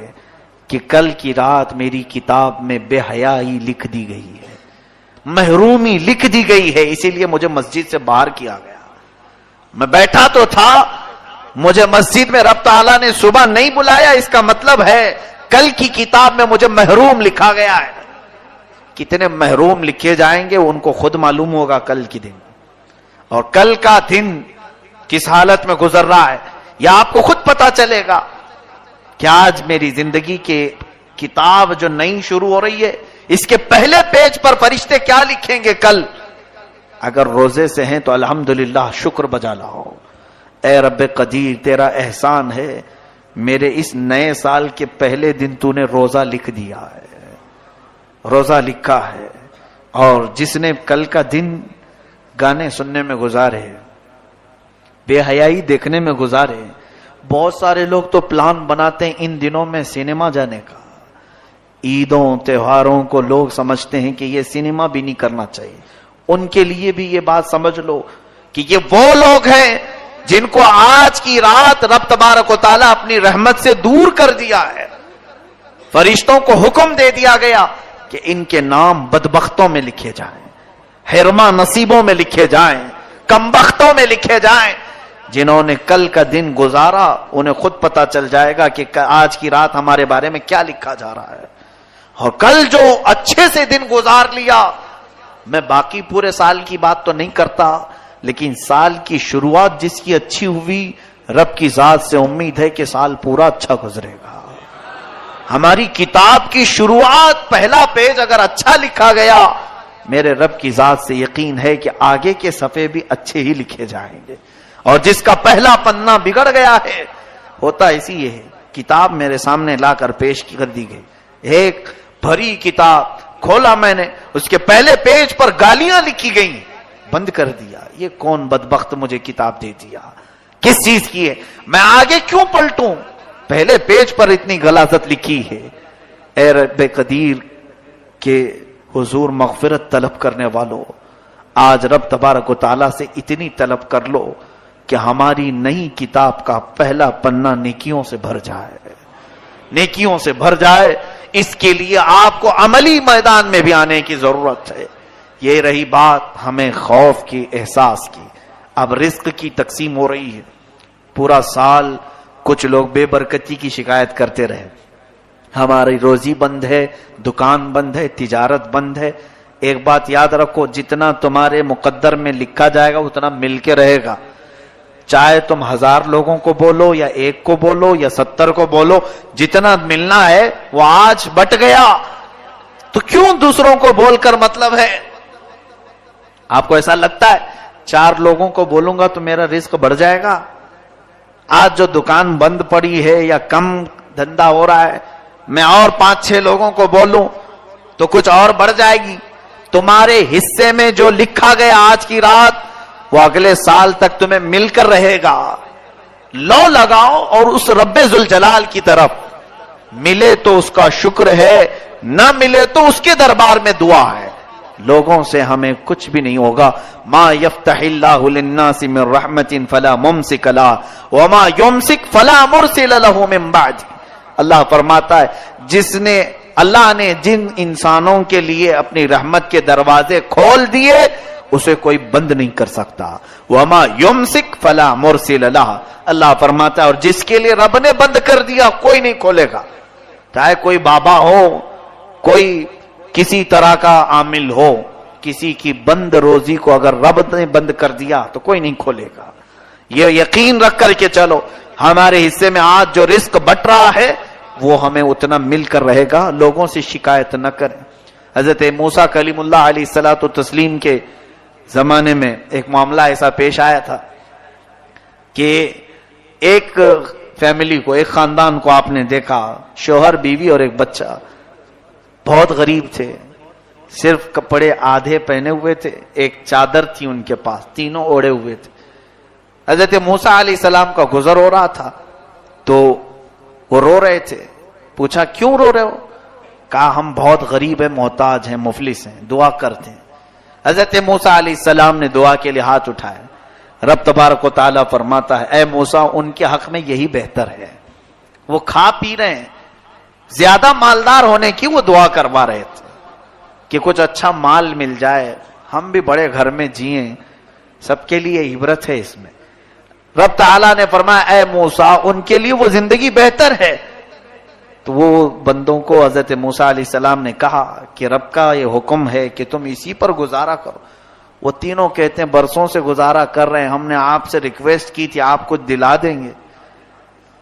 کہ کل کی رات میری کتاب میں بے حیائی لکھ دی گئی ہے، محرومی لکھ دی گئی ہے، اسی لیے مجھے مسجد سے باہر کیا گیا۔ میں بیٹھا تو تھا، مجھے مسجد میں رب تعالیٰ نے صبح نہیں بلایا، اس کا مطلب ہے کل کی کتاب میں مجھے محروم لکھا گیا ہے۔ کتنے محروم لکھے جائیں گے ان کو خود معلوم ہوگا کل کی دن، اور کل کا دن کس حالت میں گزر رہا ہے یا آپ کو خود پتا چلے گا کہ آج میری زندگی کے کتاب جو نئی شروع ہو رہی ہے اس کے پہلے پیج پر فرشتے کیا لکھیں گے کل۔ اگر روزے سے ہیں تو الحمدللہ شکر بجا لاؤ، اے رب قدیر تیرا احسان ہے، میرے اس نئے سال کے پہلے دن تو نے روزہ لکھ دیا ہے، روزہ لکھا ہے۔ اور جس نے کل کا دن گانے سننے میں گزارے، بے حیائی دیکھنے میں گزارے، بہت سارے لوگ تو پلان بناتے ہیں ان دنوں میں سینما جانے کا، عیدوں تہواروں کو لوگ سمجھتے ہیں کہ یہ سینما بھی نہیں کرنا چاہیے۔ ان کے لیے بھی یہ بات سمجھ لو کہ یہ وہ لوگ ہیں جن کو آج کی رات رب تبارک و تعالیٰ اپنی رحمت سے دور کر دیا ہے۔ فرشتوں کو حکم دے دیا گیا کہ ان کے نام بدبختوں میں لکھے جائیں، حرما نصیبوں میں لکھے جائیں، کمبختوں میں لکھے جائیں۔ جنہوں نے کل کا دن گزارا انہیں خود پتا چل جائے گا کہ آج کی رات ہمارے بارے میں کیا لکھا جا رہا ہے۔ اور کل جو اچھے سے دن گزار لیا، میں باقی پورے سال کی بات تو نہیں کرتا، لیکن سال کی شروعات جس کی اچھی ہوئی، رب کی ذات سے امید ہے کہ سال پورا اچھا گزرے گا۔ ہماری کتاب کی شروعات پہلا پیج اگر اچھا لکھا گیا، میرے رب کی ذات سے یقین ہے کہ آگے کے صفحے بھی اچھے ہی لکھے جائیں گے۔ اور جس کا پہلا پنہ بگڑ گیا ہے، ہوتا اسی یہ ہے، کتاب میرے سامنے لا کر پیش کر دی گئی، ایک بھری کتاب کھولا میں نے، اس کے پہلے پیج پر گالیاں لکھی گئی، بند کر دیا. یہ کون بدبخت مجھے کتاب دے دیا؟ کس چیز کی ہے؟ میں آگے کیوں پلٹوں؟ پہلے پیج پر اتنی غلاظت لکھی ہے. اے رب قدیر کے حضور مغفرت طلب کرنے والوں، آج رب تبارک و تعالیٰ سے اتنی طلب کر لو کہ ہماری نئی کتاب کا پہلا پنہ نیکیوں سے بھر جائے، نیکیوں سے بھر جائے. اس کے لیے آپ کو عملی میدان میں بھی آنے کی ضرورت ہے. یہ رہی بات ہمیں خوف کی، احساس کی. اب رزق کی تقسیم ہو رہی ہے. پورا سال کچھ لوگ بے برکتی کی شکایت کرتے رہے، ہماری روزی بند ہے، دکان بند ہے، تجارت بند ہے. ایک بات یاد رکھو، جتنا تمہارے مقدر میں لکھا جائے گا اتنا مل کے رہے گا. چاہے تم 1000 لوگوں کو بولو یا 1 کو بولو یا 70 کو بولو، جتنا ملنا ہے وہ آج بٹ گیا. تو کیوں دوسروں کو بول کر مطلب ہے؟ آپ کو ایسا لگتا ہے 4 لوگوں کو بولوں گا تو میرا رزق بڑھ جائے گا؟ آج جو دکان بند پڑی ہے یا کم دھندا ہو رہا ہے، میں اور 5-6 لوگوں کو بولوں تو کچھ اور بڑھ جائے گی. تمہارے حصے میں جو لکھا گیا آج کی رات وہ اگلے سال تک تمہیں مل کر رہے گا. لو لگاؤ اور اس رب ذوالجلال کی طرف، ملے تو اس کا شکر ہے، نہ ملے تو اس کے دربار میں دعا ہے. لوگوں سے ہمیں کچھ بھی نہیں ہوگا. ما یفتح اللہ للناس من رحمت فلا ممسک لها وما یمسک فلا مرسل له من بعد. اللہ فرماتا ہے اللہ نے جن انسانوں کے لیے اپنی رحمت کے دروازے کھول دیے اسے کوئی بند نہیں کر سکتا. وما یمسک فلا مرسل لها. اللہ فرماتا ہے اور جس کے لیے رب نے بند کر دیا کوئی نہیں کھولے گا. چاہے کوئی بابا ہو، کوئی کسی طرح کا عامل ہو، کسی کی بند روزی کو اگر رب نے بند کر دیا تو کوئی نہیں کھولے گا. یہ یقین رکھ کر کے چلو، ہمارے حصے میں آج جو رزق بٹ رہا ہے وہ ہمیں اتنا مل کر رہے گا. لوگوں سے شکایت نہ کریں. حضرت موسیٰ کلیم اللہ علیہ الصلوۃ والتسلیم کے زمانے میں ایک معاملہ ایسا پیش آیا تھا کہ ایک فیملی کو، ایک خاندان کو آپ نے دیکھا، شوہر، بیوی اور ایک بچہ، بہت غریب تھے، صرف کپڑے آدھے پہنے ہوئے تھے، ایک چادر تھی ان کے پاس، تینوں اوڑے ہوئے تھے. حضرت موسیٰ علیہ السلام کا گزر ہو رہا تھا تو وہ رو رہے تھے. پوچھا کیوں رو رہے ہو؟ کہا ہم بہت غریب ہیں، محتاج ہیں، مفلس ہیں، دعا کرتے ہیں. حضرت موسیٰ علیہ السلام نے دعا کے لیے ہاتھ اٹھائے. رب تبارک و تعالیٰ فرماتا ہے اے موسیٰ ان کے حق میں یہی بہتر ہے. وہ کھا پی رہے ہیں، زیادہ مالدار ہونے کی وہ دعا کروا رہے تھے کہ کچھ اچھا مال مل جائے، ہم بھی بڑے گھر میں جئیں. سب کے لیے عبرت ہے اس میں. رب تعالیٰ نے فرمایا اے موسیٰ ان کے لیے وہ زندگی بہتر ہے. تو وہ بندوں کو حضرت موسیٰ علیہ السلام نے کہا کہ رب کا یہ حکم ہے کہ تم اسی پر گزارا کرو. وہ تینوں کہتے ہیں برسوں سے گزارا کر رہے ہیں، ہم نے آپ سے ریکویسٹ کی تھی آپ کچھ دلا دیں گے.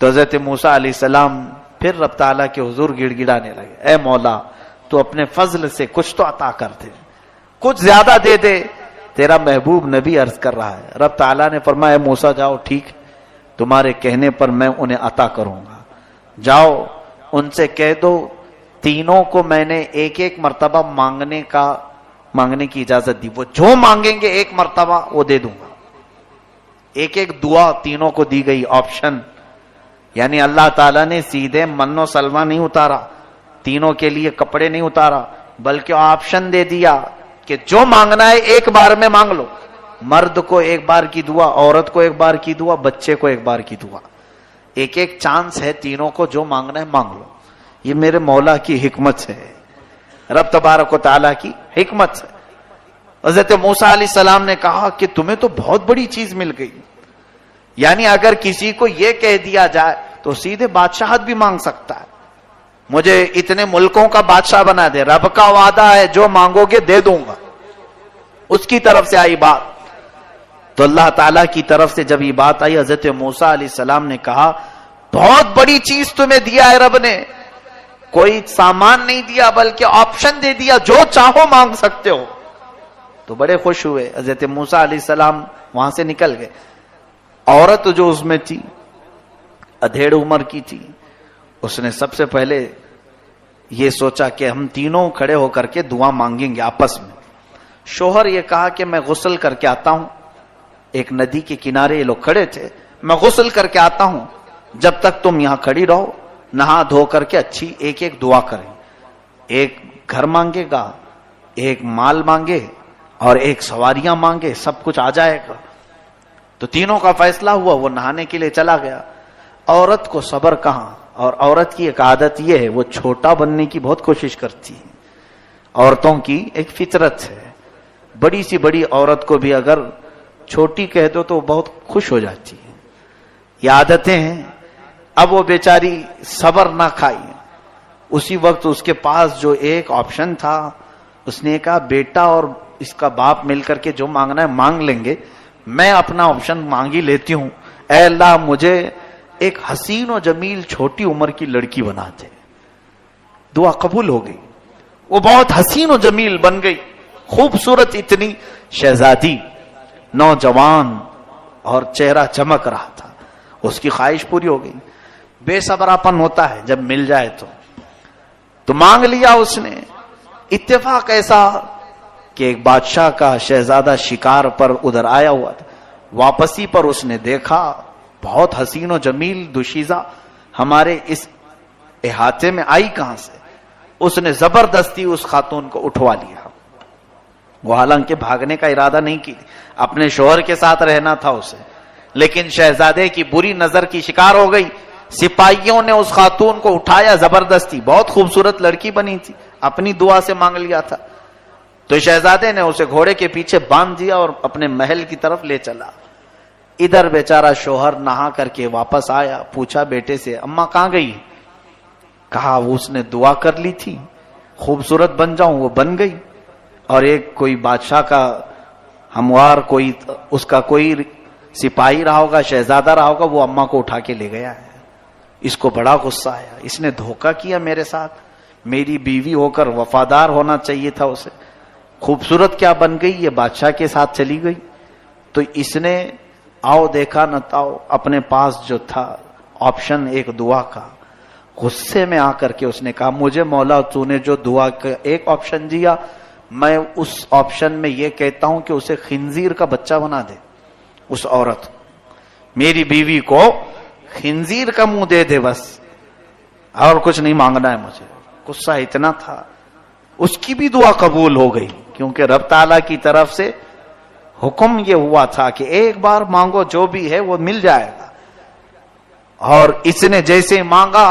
تو حضرت موسیٰ علیہ السلام پھر رب تعالیٰ کے حضور گڑ گڑانے لگے اے مولا تو اپنے فضل سے کچھ تو عطا کر دے، کچھ زیادہ دے دے، تیرا محبوب نبی عرض کر رہا ہے. رب تعالیٰ نے فرمایا اے موسیٰ جاؤ، ٹھیک تمہارے کہنے پر میں انہیں عطا کروں گا. جاؤ ان سے کہہ دو تینوں کو میں نے ایک ایک مرتبہ مانگنے کی اجازت دی. وہ جو مانگیں گے ایک مرتبہ وہ دے دوں گا. ایک ایک دعا تینوں کو دی گئی، آپشن. یعنی اللہ تعالیٰ نے سیدھے من و سلوہ نہیں اتارا، تینوں کے لیے کپڑے نہیں اتارا، بلکہ آپشن دے دیا کہ جو مانگنا ہے ایک بار میں مانگ لو. مرد کو ایک بار کی دعا، عورت کو ایک بار کی دعا، بچے کو ایک بار کی دعا. ایک ایک چانس ہے تینوں کو، جو مانگنا ہے مانگ لو. یہ میرے مولا کی حکمت ہے، رب تبارک و تعالیٰ کی حکمت ہے. حضرت موسیٰ علیہ السلام نے کہا کہ تمہیں تو بہت بڑی چیز مل گئی. یعنی اگر کسی کو یہ کہہ دیا جائے تو سیدھے بادشاہت بھی مانگ سکتا ہے، مجھے اتنے ملکوں کا بادشاہ بنا دے. رب کا وعدہ ہے جو مانگو گے دے دوں گا. اس کی طرف سے آئی بات. تو اللہ تعالیٰ کی طرف سے جب یہ بات آئی، حضرت موسیٰ علیہ السلام نے کہا بہت بڑی چیز تمہیں دیا ہے رب نے. کوئی سامان نہیں دیا بلکہ آپشن دے دیا، جو چاہو مانگ سکتے ہو. تو بڑے خوش ہوئے. حضرت موسیٰ علیہ السلام وہاں سے نکل گئے. عورت جو اس میں تھی ادھیڑ عمر کی تھی، اس نے سب سے پہلے یہ سوچا کہ ہم تینوں کھڑے ہو کر کے دعا مانگیں گے آپس میں. شوہر یہ کہا کہ میں غسل کر کے آتا ہوں. ایک ندی کے کنارے یہ لوگ کھڑے تھے. میں غسل کر کے آتا ہوں, جب تک تم یہاں کھڑی رہو, نہا دھو کر کے اچھی ایک ایک دعا کریں. ایک گھر مانگے گا, ایک مال مانگے, اور ایک سواریاں مانگے, سب کچھ آ جائے گا. تو تینوں کا فیصلہ ہوا. وہ نہانے کے لیے چلا گیا. عورت کو صبر کہاں, اور عورت کی ایک عادت یہ ہے, وہ چھوٹا بننے کی بہت کوشش کرتی ہے. عورتوں کی ایک فطرت ہے. بڑی سی بڑی عورت کو بھی اگر چھوٹی کہہ دو تو بہت خوش ہو جاتی ہے. یہ عادتیں ہیں. اب وہ بیچاری صبر نہ کھائی. اسی وقت اس کے پاس جو ایک آپشن تھا, اس نے کہا بیٹا اور اس کا باپ مل کر کے جو مانگنا ہے مانگ لیں گے, میں اپنا آپشن مانگ ہی لیتی ہوں. اے اللہ مجھے ایک حسین و جمیل چھوٹی عمر کی لڑکی بنا دے. دعا قبول ہو گئی. وہ بہت حسین و جمیل بن گئی, خوبصورت اتنی شہزادی, نوجوان, اور چہرہ چمک رہا تھا. اس کی خواہش پوری ہو گئی. بے صبراپن ہوتا ہے جب مل جائے تو مانگ لیا اس نے. اتفاق ایسا کہ ایک بادشاہ کا شہزادہ شکار پر ادھر آیا ہوا تھا. واپسی پر اس نے دیکھا بہت حسین و جمیل دوشیزہ ہمارے اس احاطے میں آئی کہاں سے. اس نے زبردستی اس خاتون کو اٹھوا لیا. وہ حالانکہ بھاگنے کا ارادہ نہیں کی, اپنے شوہر کے ساتھ رہنا تھا اسے, لیکن شہزادے کی بری نظر کی شکار ہو گئی. سپاہیوں نے اس خاتون کو اٹھایا زبردستی. بہت خوبصورت لڑکی بنی تھی, اپنی دعا سے مانگ لیا تھا. تو شہزادے نے اسے گھوڑے کے پیچھے باندھ دیا اور اپنے محل کی طرف لے چلا. ادھر بیچارہ شوہر نہا کر کے واپس آیا. پوچھا بیٹے سے, اماں کہاں گئی؟ کہا اس نے دعا کر لی تھی خوبصورت بن جاؤں, وہ بن گئی. اور ایک کوئی بادشاہ کا ہموار, کوئی اس کا کوئی سپاہی رہا ہوگا, شہزادہ رہا ہوگا, وہ اماں کو اٹھا کے لے گیا ہے. اس کو بڑا غصہ آیا. اس نے دھوکہ کیا میرے ساتھ. میری بیوی ہو کر وفادار ہونا چاہیے تھا اسے. خوبصورت کیا بن گئی, یہ بادشاہ کے ساتھ چلی گئی. تو اس نے آؤ دیکھا نہ تاؤ, اپنے پاس جو تھا آپشن ایک دعا کا, غصے میں آ کر کے اس نے کہا مجھے مولا تو نے جو دعا کا ایک آپشن دیا, میں اس آپشن میں یہ کہتا ہوں کہ اسے خنزیر کا بچہ بنا دے. اس عورت میری بیوی کو خنزیر کا منہ دے دے بس, اور کچھ نہیں مانگنا ہے مجھے. غصہ اتنا تھا. اس کی بھی دعا قبول ہو گئی, کیونکہ رب تعالیٰ کی طرف سے حکم یہ ہوا تھا کہ ایک بار مانگو, جو بھی ہے وہ مل جائے گا. اور اس نے جیسے مانگا,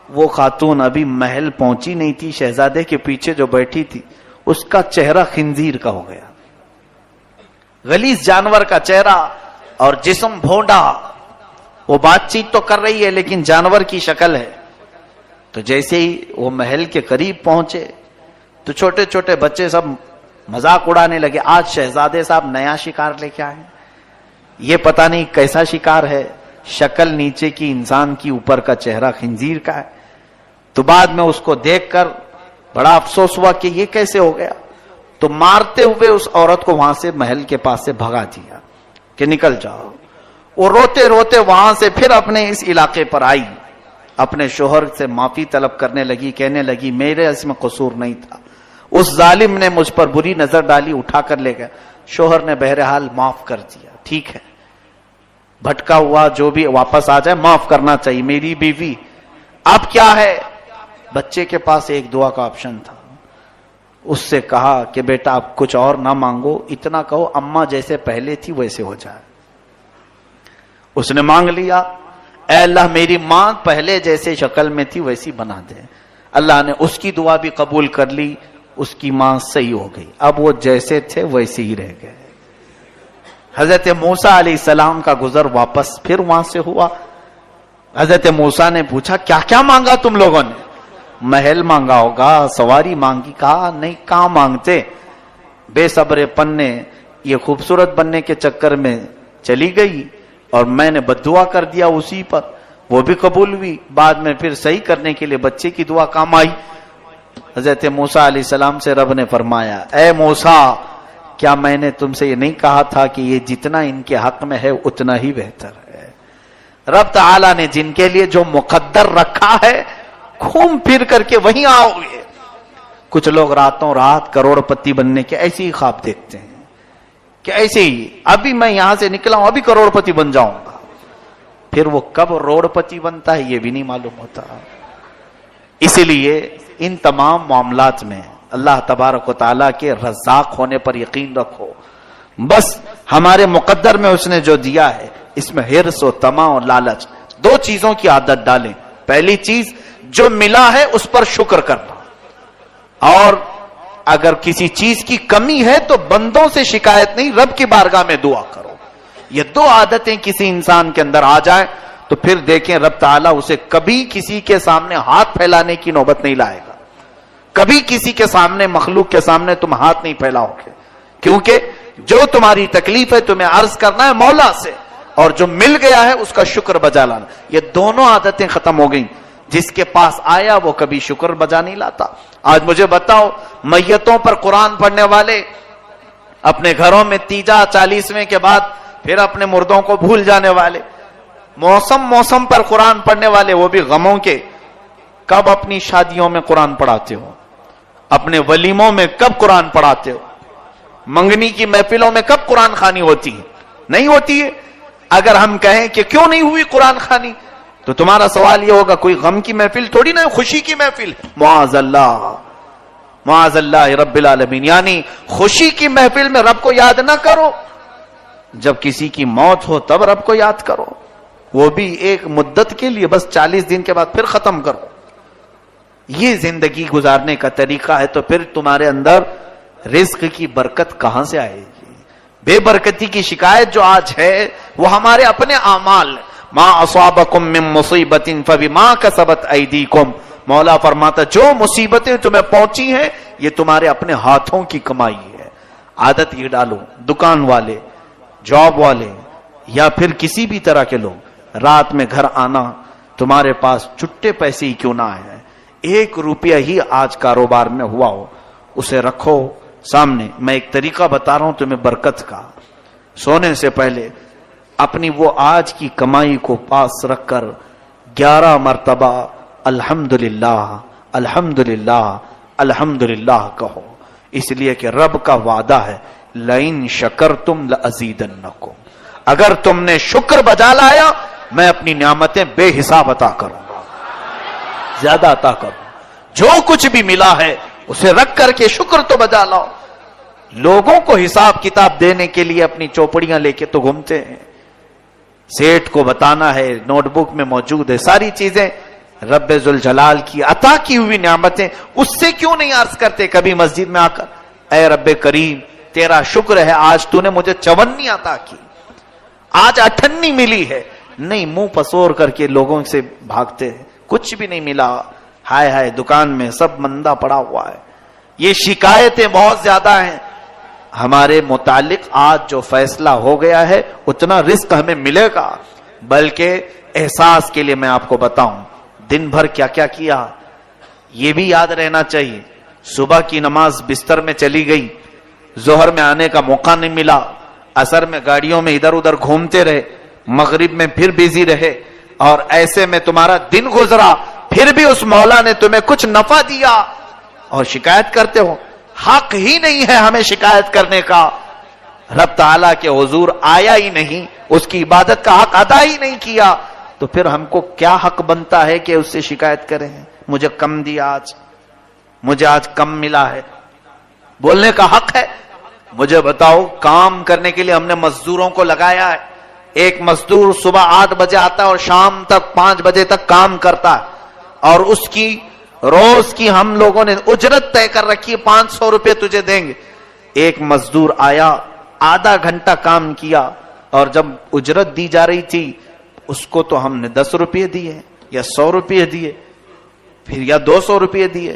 وہ خاتون ابھی محل پہنچی نہیں تھی, شہزادے کے پیچھے جو بیٹھی تھی اس کا چہرہ خنزیر کا ہو گیا. غلیظ جانور کا چہرہ اور جسم بھونڈا. وہ بات چیت تو کر رہی ہے لیکن جانور کی شکل ہے. تو جیسے ہی وہ محل کے قریب پہنچے تو چھوٹے چھوٹے بچے سب مذاق اڑانے لگے. آج شہزادے صاحب نیا شکار لے کے آئے, یہ پتہ نہیں کیسا شکار ہے. شکل نیچے کی انسان کی, اوپر کا چہرہ خنزیر کا ہے. تو بعد میں اس کو دیکھ کر بڑا افسوس ہوا کہ یہ کیسے ہو گیا. تو مارتے ہوئے اس عورت کو وہاں سے محل کے پاس سے بھگا دیا کہ نکل جاؤ. وہ روتے روتے وہاں سے پھر اپنے اس علاقے پر آئی, اپنے شوہر سے معافی طلب کرنے لگی, کہنے لگی میرے اس میں قصور نہیں تھا, اس ظالم نے مجھ پر بری نظر ڈالی, اٹھا کر لے گیا. شوہر نے بہرحال معاف کر دیا, ٹھیک ہے بھٹکا ہوا جو بھی واپس آ جائے, معاف کرنا چاہیے, میری بیوی. اب کیا ہے, بچے کے پاس ایک دعا کا آپشن تھا. اس سے کہا کہ بیٹا اب کچھ اور نہ مانگو, اتنا کہو اماں جیسے پہلے تھی ویسے ہو جائے. اس نے مانگ لیا, اے اللہ میری ماں پہلے جیسے شکل میں تھی ویسی بنا دے. اللہ نے اس کی دعا بھی قبول کر لی, اس کی ماں صحیح ہو گئی. اب وہ جیسے تھے ویسے ہی رہ گئے. حضرت موسیٰ علیہ السلام کا گزر واپس پھر وہاں سے ہوا. حضرت موسیٰ نے پوچھا کیا کیا مانگا تم لوگوں نے؟ محل مانگا ہوگا, سواری مانگی. کہا نہیں, کہاں مانگتے, بے صبر پن نے یہ خوبصورت بننے کے چکر میں چلی گئی اور میں نے بددعا کر دیا اسی پر, وہ بھی قبول ہوئی. بعد میں پھر صحیح کرنے کے لیے بچے کی دعا کام آئی. حضرت موسیٰ علیہ السلام سے رب نے فرمایا, اے موسیٰ کیا میں نے تم سے یہ نہیں کہا تھا کہ یہ جتنا ان کے حق میں ہے اتنا ہی بہتر ہے. رب تعالیٰ نے جن کے لیے جو مقدر رکھا ہے گھوم پھر کر کے وہیں آؤ گے, کچھ لوگ راتوں رات کروڑپتی بننے کے ایسے ہی خواب دیکھتے ہیں کہ ایسے ہی ابھی میں یہاں سے نکلا ہوں ابھی کروڑپتی بن جاؤں گا، پھر وہ کب روڑپتی بنتا ہے یہ بھی نہیں معلوم ہوتا۔ اسی لیے ان تمام معاملات میں اللہ تبارک و تعالیٰ کے رزاق ہونے پر یقین رکھو، بس ہمارے مقدر میں اس نے جو دیا ہے اس میں حرص و طمع و لالچ دو چیزوں کی عادت ڈالیں۔ پہلی چیز جو ملا ہے اس پر شکر کرنا، اور اگر کسی چیز کی کمی ہے تو بندوں سے شکایت نہیں، رب کی بارگاہ میں دعا کرو۔ یہ دو عادتیں کسی انسان کے اندر آ جائیں تو پھر دیکھیں رب تعالیٰ اسے کبھی کسی کے سامنے ہاتھ پھیلانے کی نوبت نہیں لائے گا، کبھی کسی کے سامنے مخلوق کے سامنے تم ہاتھ نہیں پھیلاؤ گے، کیونکہ جو تمہاری تکلیف ہے تمہیں عرض کرنا ہے مولا سے، اور جو مل گیا ہے اس کا شکر بجا لانا۔ یہ دونوں عادتیں ختم ہو گئیں۔ جس کے پاس آیا وہ کبھی شکر بجا نہیں لاتا۔ آج مجھے بتاؤ، میتوں پر قرآن پڑھنے والے اپنے گھروں میں تیجا 40ویں کے بعد پھر اپنے مردوں کو بھول جانے والے، موسم پر قرآن پڑھنے والے وہ بھی غموں کے، کب اپنی شادیوں میں قرآن پڑھاتے ہو؟ اپنے ولیموں میں کب قرآن پڑھاتے ہو؟ منگنی کی محفلوں میں کب قرآن خوانی ہوتی ہے؟ نہیں ہوتی ہے۔ اگر ہم کہیں کہ کیوں نہیں ہوئی قرآن خوانی تو تمہارا سوال یہ ہوگا کوئی غم کی محفل تھوڑی نہ، خوشی کی محفل۔ معاذ اللہ رب العالمین، یعنی خوشی کی محفل میں رب کو یاد نہ کرو، جب کسی کی موت ہو تب رب کو یاد کرو، وہ بھی ایک مدت کے لیے، بس 40 دن کے بعد پھر ختم کرو۔ یہ زندگی گزارنے کا طریقہ ہے تو پھر تمہارے اندر رزق کی برکت کہاں سے آئے گی؟ بے برکتی کی شکایت جو آج ہے وہ ہمارے اپنے اعمال، ما اصابکم من مصیبت فبما کسبت ایدیکم، مولا فرماتا جو مصیبتیں تمہیں پہنچی ہیں یہ تمہارے اپنے ہاتھوں کی کمائی ہے۔ عادت یہ ڈالو، دکان والے، جاب والے یا پھر کسی بھی طرح کے لوگ، رات میں گھر آنا، تمہارے پاس چھٹے پیسے ہی کیوں نہ آئے، 1 روپیہ ہی آج کاروبار میں ہوا ہو اسے رکھو سامنے۔ میں ایک طریقہ بتا رہا ہوں تمہیں برکت کا، سونے سے پہلے اپنی وہ آج کی کمائی کو پاس رکھ کر 11 مرتبہ الحمدللہ الحمدللہ الحمدللہ کہو، اس لیے کہ رب کا وعدہ ہے لئن شکرتم لازیدنکم، اگر تم نے شکر بجا لایا میں اپنی نعمتیں بے حساب عطا کروں گا، زیادہ عطا کروں۔ جو کچھ بھی ملا ہے اسے رکھ کر کے شکر تو بجا لاؤ۔ لوگوں کو حساب کتاب دینے کے لیے اپنی چوپڑیاں لے کے تو گھومتے ہیں، سیٹ کو بتانا ہے، نوٹ بک میں موجود ہے ساری چیزیں، رب ذوالجلال کی عطا کی ہوئی نعمتیں اس سے کیوں نہیں عرض کرتے کبھی مسجد میں آ کر، اے رب کریم تیرا شکر ہے آج تو نے مجھے 54 عطا کی، آج 58 ملی ہے۔ نہیں، منہ پسور کر کے لوگوں سے بھاگتے ہیں، کچھ بھی نہیں ملا، ہائے ہائے دکان میں سب مندہ پڑا ہوا ہے۔ یہ شکایتیں بہت زیادہ ہیں۔ ہمارے متعلق آج جو فیصلہ ہو گیا ہے اتنا رزق ہمیں ملے گا، بلکہ احساس کے لیے میں آپ کو بتاؤں دن بھر کیا کیا کیا یہ بھی یاد رہنا چاہیے۔ صبح کی نماز بستر میں چلی گئی، ظہر میں آنے کا موقع نہیں ملا، عصر میں گاڑیوں میں ادھر ادھر گھومتے رہے، مغرب میں پھر بیزی رہے، اور ایسے میں تمہارا دن گزرا، پھر بھی اس مولا نے تمہیں کچھ نفع دیا اور شکایت کرتے ہو۔ حق ہی نہیں ہے ہمیں شکایت کرنے کا، رب تعالیٰ کے حضور آیا ہی نہیں، اس کی عبادت کا حق ادا ہی نہیں کیا، تو پھر ہم کو کیا حق بنتا ہے کہ اس سے شکایت کریں؟ مجھے کم دیا، آج مجھے آج کم ملا ہے، بولنے کا حق ہے۔ مجھے بتاؤ، کام کرنے کے لیے ہم نے مزدوروں کو لگایا ہے، ایک مزدور صبح 8 بجے آتا ہے اور شام تک 5 بجے تک کام کرتا ہے، اور اس کی روز کی ہم لوگوں نے اجرت طے کر رکھی ہے، 500 روپے تجھے دیں گے۔ ایک مزدور آیا، آدھا گھنٹہ کام کیا، اور جب اجرت دی جا رہی تھی اس کو تو ہم نے 10 روپے دیے یا 100 روپے دیے، پھر یا 200 روپے دیے،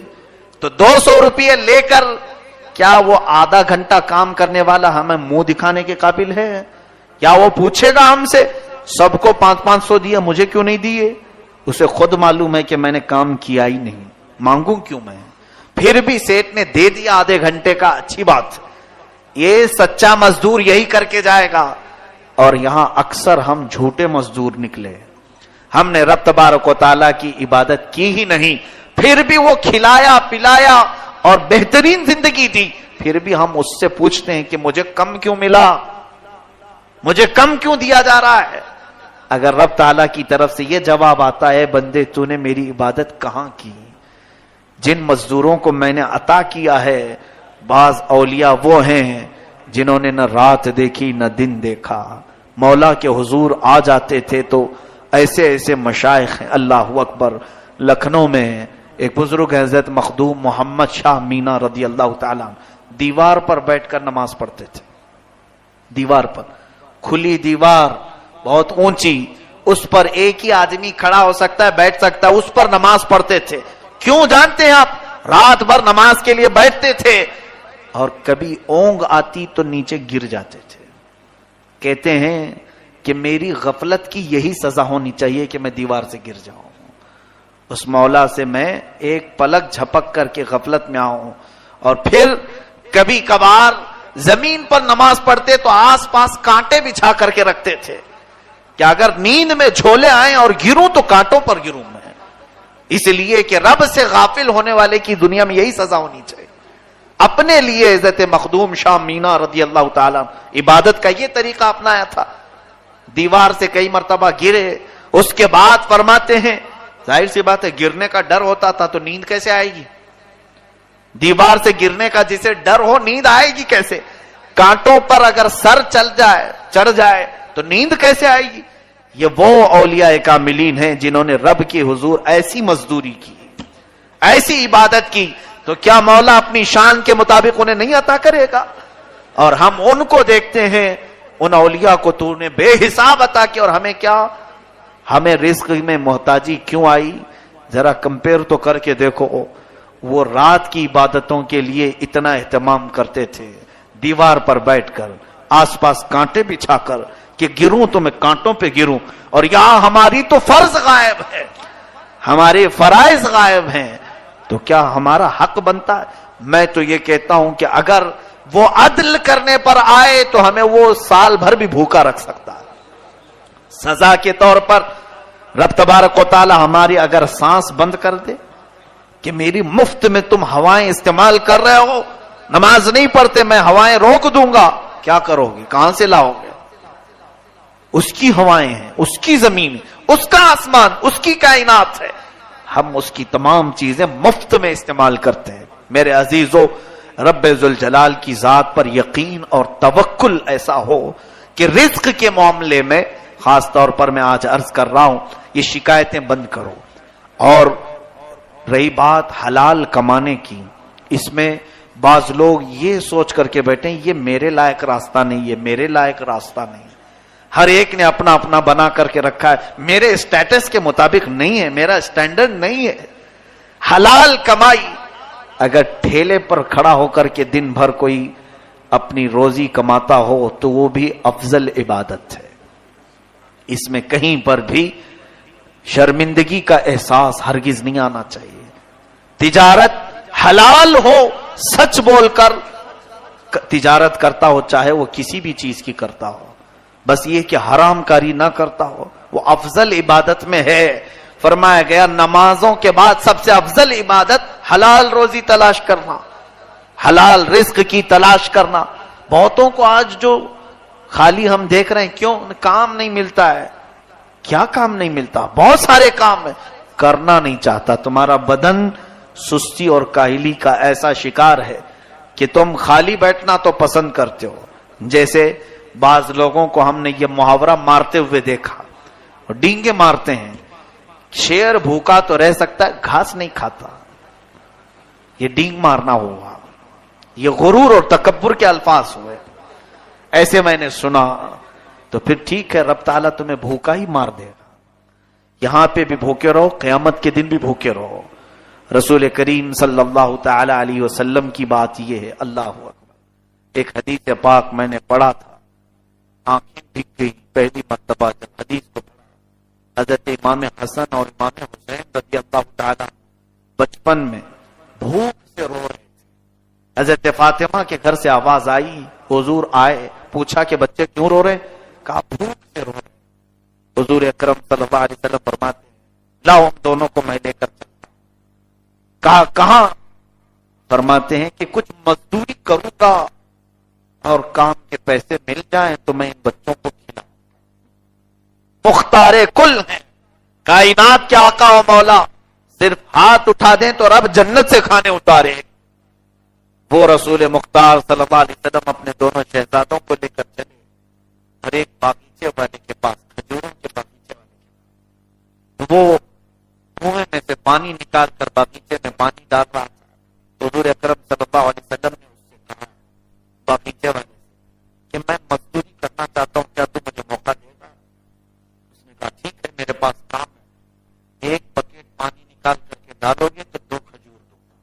تو 200 روپے لے کر کیا وہ آدھا گھنٹہ کام کرنے والا ہمیں منہ دکھانے کے قابل ہے؟ یا وہ پوچھے گا ہم سے سب کو 500 دیا مجھے کیوں نہیں دیے؟ اسے خود معلوم ہے کہ میں نے کام کیا ہی نہیں، مانگوں کیوں میں؟ پھر بھی سیٹ نے دے دیا آدھے گھنٹے کا، اچھی بات۔ یہ سچا مزدور یہی کر کے جائے گا، اور یہاں اکثر ہم جھوٹے مزدور نکلے، ہم نے رب تبارک و تعالیٰ کی عبادت کی ہی نہیں، پھر بھی وہ کھلایا پلایا اور بہترین زندگی دی، پھر بھی ہم اس سے پوچھتے ہیں کہ مجھے کم کیوں ملا، مجھے کم کیوں دیا جا رہا ہے؟ اگر رب تعالیٰ کی طرف سے یہ جواب آتا ہے بندے تو نے میری عبادت کہاں کی، جن مزدوروں کو میں نے عطا کیا ہے، بعض اولیاء وہ ہیں جنہوں نے نہ رات دیکھی نہ دن دیکھا، مولا کے حضور آ جاتے تھے تو ایسے ایسے مشائخ ہیں، اللہ اکبر۔ لکھنؤ میں ایک بزرگ حضرت مخدوم محمد شاہ مینا رضی اللہ تعالیٰ دیوار پر بیٹھ کر نماز پڑھتے تھے، دیوار پر، کھلی دیوار بہت اونچی، اس پر ایک ہی آدمی کھڑا ہو سکتا ہے، بیٹھ سکتا ہے، اس پر نماز پڑھتے تھے۔ کیوں جانتے ہیں آپ؟ رات بھر نماز کے لیے بیٹھتے تھے اور کبھی اونگ آتی تو نیچے گر جاتے تھے۔ کہتے ہیں کہ میری غفلت کی یہی سزا ہونی چاہیے کہ میں دیوار سے گر جاؤں، اس مولا سے میں ایک پلک جھپک کر کے غفلت میں آؤں۔ اور پھر کبھی کبھار زمین پر نماز پڑھتے تو آس پاس کانٹے بچھا کر کے رکھتے تھے کہ اگر نیند میں جھولے آئیں اور گروں تو کانٹوں پر گروں میں، اس لیے کہ رب سے غافل ہونے والے کی دنیا میں یہی سزا ہونی چاہیے۔ اپنے لیے حضرت مخدوم شاہ مینا رضی اللہ تعالیٰ عبادت کا یہ طریقہ اپنایا تھا، دیوار سے کئی مرتبہ گرے، اس کے بعد فرماتے ہیں ظاہر سی بات ہے گرنے کا ڈر ہوتا تھا تو نیند کیسے آئے گی؟ دیوار سے گرنے کا جسے ڈر ہو نیند آئے گی کیسے؟ کانٹوں پر اگر سر چڑھ جائے تو نیند کیسے آئے گی؟ یہ وہ اولیاء کاملین ہیں جنہوں نے رب کے حضور ایسی مزدوری کی، ایسی عبادت کی، تو کیا مولا اپنی شان کے مطابق انہیں نہیں عطا کرے گا؟ اور ہم ان کو دیکھتے ہیں، ان اولیاء کو تو نے بے حساب عطا کیا، اور ہمیں کیا؟ ہمیں رزق میں محتاجی کیوں آئی؟ ذرا کمپیئر تو کر کے دیکھو، وہ رات کی عبادتوں کے لیے اتنا اہتمام کرتے تھے، دیوار پر بیٹھ کر آس پاس کانٹے بچھا کر کہ گروں تو میں کانٹوں پہ گروں، اور یہاں ہماری تو فرض غائب ہے، ہمارے فرائض غائب ہیں، تو کیا ہمارا حق بنتا ہے؟ میں تو یہ کہتا ہوں کہ اگر وہ عدل کرنے پر آئے تو ہمیں وہ سال بھر بھی بھوکا رکھ سکتا ہے۔ سزا کے طور پر رب تبارک و تعالی ہماری اگر سانس بند کر دے کہ میری مفت میں تم ہوائیں استعمال کر رہے ہو، نماز نہیں پڑھتے، میں ہوائیں روک دوں گا، کیا کرو گے؟ کہاں سے لاؤ گے؟ اس کی ہوائیں ہیں، اس کی زمین، اس کا آسمان، اس کی کائنات ہے، ہم اس کی تمام چیزیں مفت میں استعمال کرتے ہیں۔ میرے عزیزو، رب ذوالجلال کی ذات پر یقین اور توکل ایسا ہو کہ رزق کے معاملے میں خاص طور پر میں آج عرض کر رہا ہوں، یہ شکایتیں بند کرو۔ اور رہی بات حلال کمانے کی، اس میں بعض لوگ یہ سوچ کر کے بیٹھے ہیں یہ میرے لائق راستہ نہیں، یہ میرے لائق راستہ نہیں، ہر ایک نے اپنا اپنا بنا کر کے رکھا ہے، میرے اسٹیٹس کے مطابق نہیں ہے، میرا اسٹینڈرڈ نہیں ہے۔ حلال کمائی، اگر ٹھیلے پر کھڑا ہو کر کے دن بھر کوئی اپنی روزی کماتا ہو تو وہ بھی افضل عبادت ہے، اس میں کہیں پر بھی شرمندگی کا احساس ہرگز نہیں آنا چاہیے۔ تجارت حلال ہو، سچ بول کر تجارت کرتا ہو، چاہے وہ کسی بھی چیز کی کرتا ہو، بس یہ کہ حرام کاری نہ کرتا ہو، وہ افضل عبادت میں ہے۔ فرمایا گیا نمازوں کے بعد سب سے افضل عبادت حلال روزی تلاش کرنا، حلال رزق کی تلاش کرنا۔ بہتوں کو آج جو خالی ہم دیکھ رہے ہیں، کیوں؟ کام نہیں ملتا ہے۔ کیا کام نہیں ملتا؟ بہت سارے کام ہیں، کرنا نہیں چاہتا۔ تمہارا بدن سستی اور کاہلی کا ایسا شکار ہے کہ تم خالی بیٹھنا تو پسند کرتے ہو۔ جیسے بعض لوگوں کو ہم نے یہ محاورہ مارتے ہوئے دیکھا، اور ڈینگے مارتے ہیں، شیر بھوکا تو رہ سکتا ہے، گھاس نہیں کھاتا، یہ ڈینگ مارنا ہوا، یہ غرور اور تکبر کے الفاظ ہوئے۔ ایسے میں نے سنا، تو پھر ٹھیک ہے، رب تعالیٰ تمہیں بھوکا ہی مار دے گا، یہاں پہ بھی بھوکے رہو، قیامت کے دن بھی بھوکے رہو۔ رسول کریم صلی اللہ تعالی علیہ وسلم کی بات یہ ہے، اللہ اکبر۔ ایک حدیث پاک میں نے پڑھا تھا، آنکھیں بھیگ گئی پہلی مرتبہ جب حدیث کو پڑھا۔ حضرت امام حسن اور امام حسین رضی اللہ تعالی بچپن میں بھوک سے رو رہے تھے۔ حضرت فاطمہ کے گھر سے آواز آئی، حضور آئے، پوچھا کہ بچے کیوں رو رہے؟ کہا بھوک سے رو رہے۔ حضور اکرم صلی اللہ علیہ وسلم فرماتے ہیں لاؤ ہم دونوں کو میں لے کر چلتا ہوں۔ کہا کہاں؟ فرماتے ہیں کہ کچھ مزدوری کروں گا اور کام کے پیسے مل جائیں تو میں ان بچوں کو کھلاؤں. مختار کل ہیں، کائنات کے آقا و مولا، صرف ہاتھ اٹھا دیں تو رب جنت سے کھانے اتارے. وہ رسول مختار صلی اللہ علیہ وسلم اپنے دونوں شہزادوں کو لے کر چلے ہر ایک باغیچے والے کے پاس، کھجوروں کے باغیچے والے کے پاس. وہ کنویں میں سے پانی نکال کر باغیچے میں پانی ڈال رہا تھا. حضور اکرم صلی اللہ علیہ وسلم نے اس سے کہا باغیچے والے سے کہ میں مزدوری کرنا چاہتا ہوں، کیا تو مجھے موقع دے گا؟ اس نے کہا ٹھیک ہے، میرے پاس کام ہے، ایک بکیٹ پانی نکال کر کے ڈالو گے تو 2 کھجور دوں گا.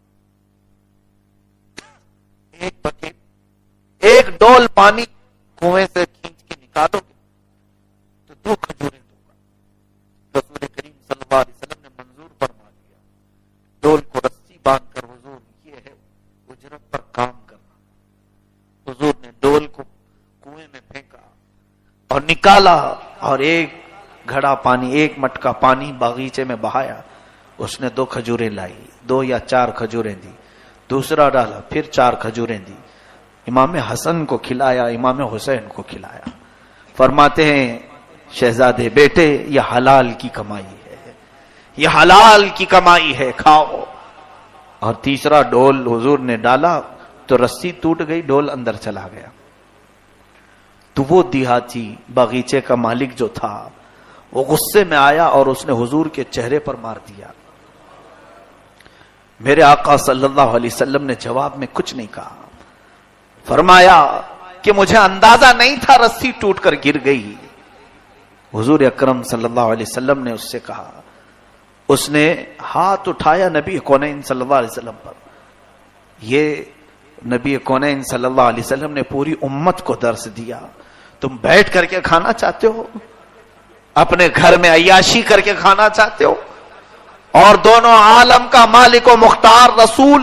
ایک بکیٹ، ایک ڈول پانی کنویں سے کھینچ کے نکالو گے تو 2 کھجوریں دوں گا. رسول کریم صلی اللہ علیہ وسلم نے منظور فرما دیا. ڈول کو رسی باندھ کر حضور یہ ہے اجرت پر کام کرنا. حضور نے ڈول کو کنویں میں پھینکا اور نکالا اور ایک گھڑا پانی، ایک مٹکا پانی باغیچے میں بہایا. اس نے 2 کھجوریں لائی، 2 یا 4 کھجوریں دی. دوسرا ڈالا، پھر 4 کھجوریں دی. امام حسن کو کھلایا، امام حسین کو کھلایا. فرماتے ہیں شہزادے بیٹے یہ حلال کی کمائی ہے، یہ حلال کی کمائی ہے، کھاؤ. اور تیسرا ڈول حضور نے ڈالا تو رسی ٹوٹ گئی، ڈول اندر چلا گیا. تو وہ دیہاتی باغیچے کا مالک جو تھا وہ غصے میں آیا اور اس نے حضور کے چہرے پر مار دیا. میرے آقا صلی اللہ علیہ وسلم نے جواب میں کچھ نہیں کہا. فرمایا کہ مجھے اندازہ نہیں تھا رسی ٹوٹ کر گر گئی. حضور اکرم صلی اللہ علیہ وسلم نے اس سے کہا، اس نے ہاتھ اٹھایا نبی کونین صلی اللہ علیہ وسلم پر. یہ نبی کونین صلی اللہ علیہ وسلم نے پوری امت کو درس دیا. تم بیٹھ کر کے کھانا چاہتے ہو، اپنے گھر میں عیاشی کر کے کھانا چاہتے ہو، اور دونوں عالم کا مالک و مختار رسول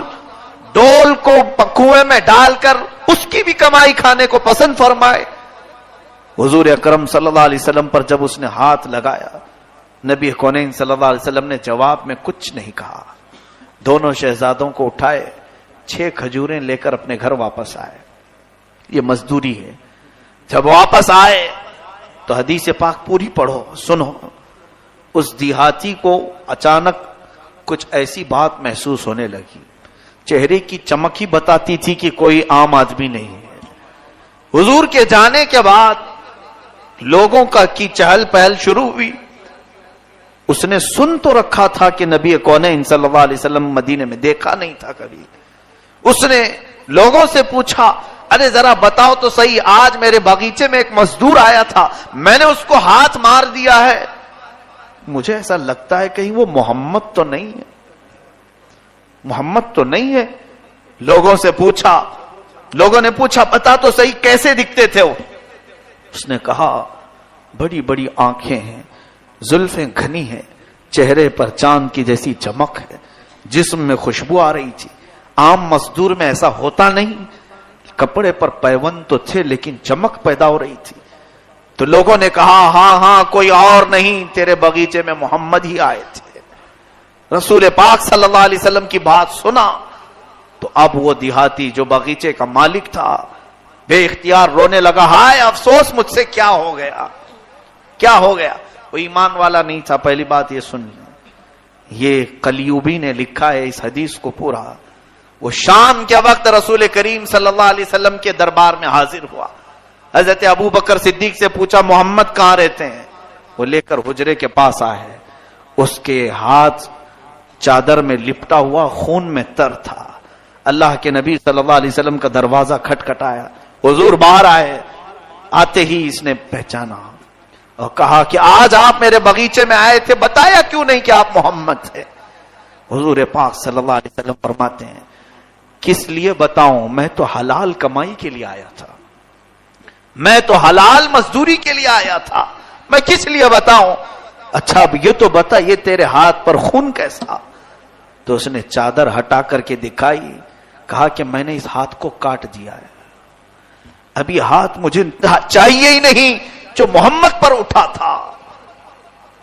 ڈول کو کنویں میں ڈال کر اس کی بھی کمائی کھانے کو پسند فرمائے. حضور اکرم صلی اللہ علیہ وسلم پر جب اس نے ہاتھ لگایا، نبی کونین صلی اللہ علیہ وسلم نے جواب میں کچھ نہیں کہا. دونوں شہزادوں کو اٹھائے، 6 کھجوریں لے کر اپنے گھر واپس آئے. یہ مزدوری ہے. جب واپس آئے تو حدیث پاک پوری پڑھو، سنو. اس دیہاتی کو اچانک کچھ ایسی بات محسوس ہونے لگی. چہرے کی چمک ہی بتاتی تھی کہ کوئی عام آدمی نہیں ہے. حضور کے جانے کے بعد لوگوں کی چہل پہل شروع ہوئی. اس نے سن تو رکھا تھا کہ نبی کونین صلی اللہ علیہ وسلم مدینے میں دیکھا نہیں تھا کبھی. اس نے لوگوں سے پوچھا، ارے ذرا بتاؤ تو صحیح، آج میرے باغیچے میں ایک مزدور آیا تھا، میں نے اس کو ہاتھ مار دیا ہے، مجھے ایسا لگتا ہے کہیں وہ محمد تو نہیں ہے، محمد تو نہیں ہے. لوگوں سے پوچھا، لوگوں نے پوچھا بتا تو صحیح کیسے دکھتے تھے وہ؟ اس نے کہا بڑی بڑی آنکھیں ہیں، زلفیں گھنی ہیں، چہرے پر چاند کی جیسی چمک ہے، جسم میں خوشبو آ رہی تھی. عام مزدور میں ایسا ہوتا نہیں. کپڑے پر پیوند تو تھے لیکن چمک پیدا ہو رہی تھی. تو لوگوں نے کہا ہاں ہاں کوئی اور نہیں، تیرے باغیچے میں محمد ہی آئے تھے. رسول پاک صلی اللہ علیہ وسلم کی بات سنا تو اب وہ دیہاتی جو باغیچے کا مالک تھا بے اختیار رونے لگا. ہائے افسوس مجھ سے کیا ہو گیا، کیا ہو گیا. وہ ایمان والا نہیں تھا. پہلی بات یہ سن، یہ قلیوبی نے لکھا ہے اس حدیث کو پورا. وہ شام کے وقت رسول کریم صلی اللہ علیہ وسلم کے دربار میں حاضر ہوا. حضرت ابو بکر صدیق سے پوچھا محمد کہاں رہتے ہیں؟ وہ لے کر حجرے کے پاس آئے. اس کے ہاتھ چادر میں لپٹا ہوا خون میں تر تھا. اللہ کے نبی صلی اللہ علیہ وسلم کا دروازہ کھٹکھٹایا. حضور باہر آئے. آتے ہی اس نے پہچانا اور کہا کہ آج آپ میرے باغیچے میں آئے تھے، بتایا کیوں نہیں کہ آپ محمد تھے؟ حضور پاک صلی اللہ علیہ وسلم فرماتے ہیں کس لیے بتاؤں، میں تو حلال کمائی کے لیے آیا تھا، میں تو حلال مزدوری کے لیے آیا تھا، میں کس لیے بتاؤں؟ اچھا اب یہ تو بتا یہ تیرے ہاتھ پر خون کیسا؟ تو اس نے چادر ہٹا کر کے دکھائی. کہا کہ میں نے اس ہاتھ کو کاٹ دیا ہے، اب یہ ہاتھ مجھے چاہیے ہی نہیں جو محمد پر اٹھا تھا.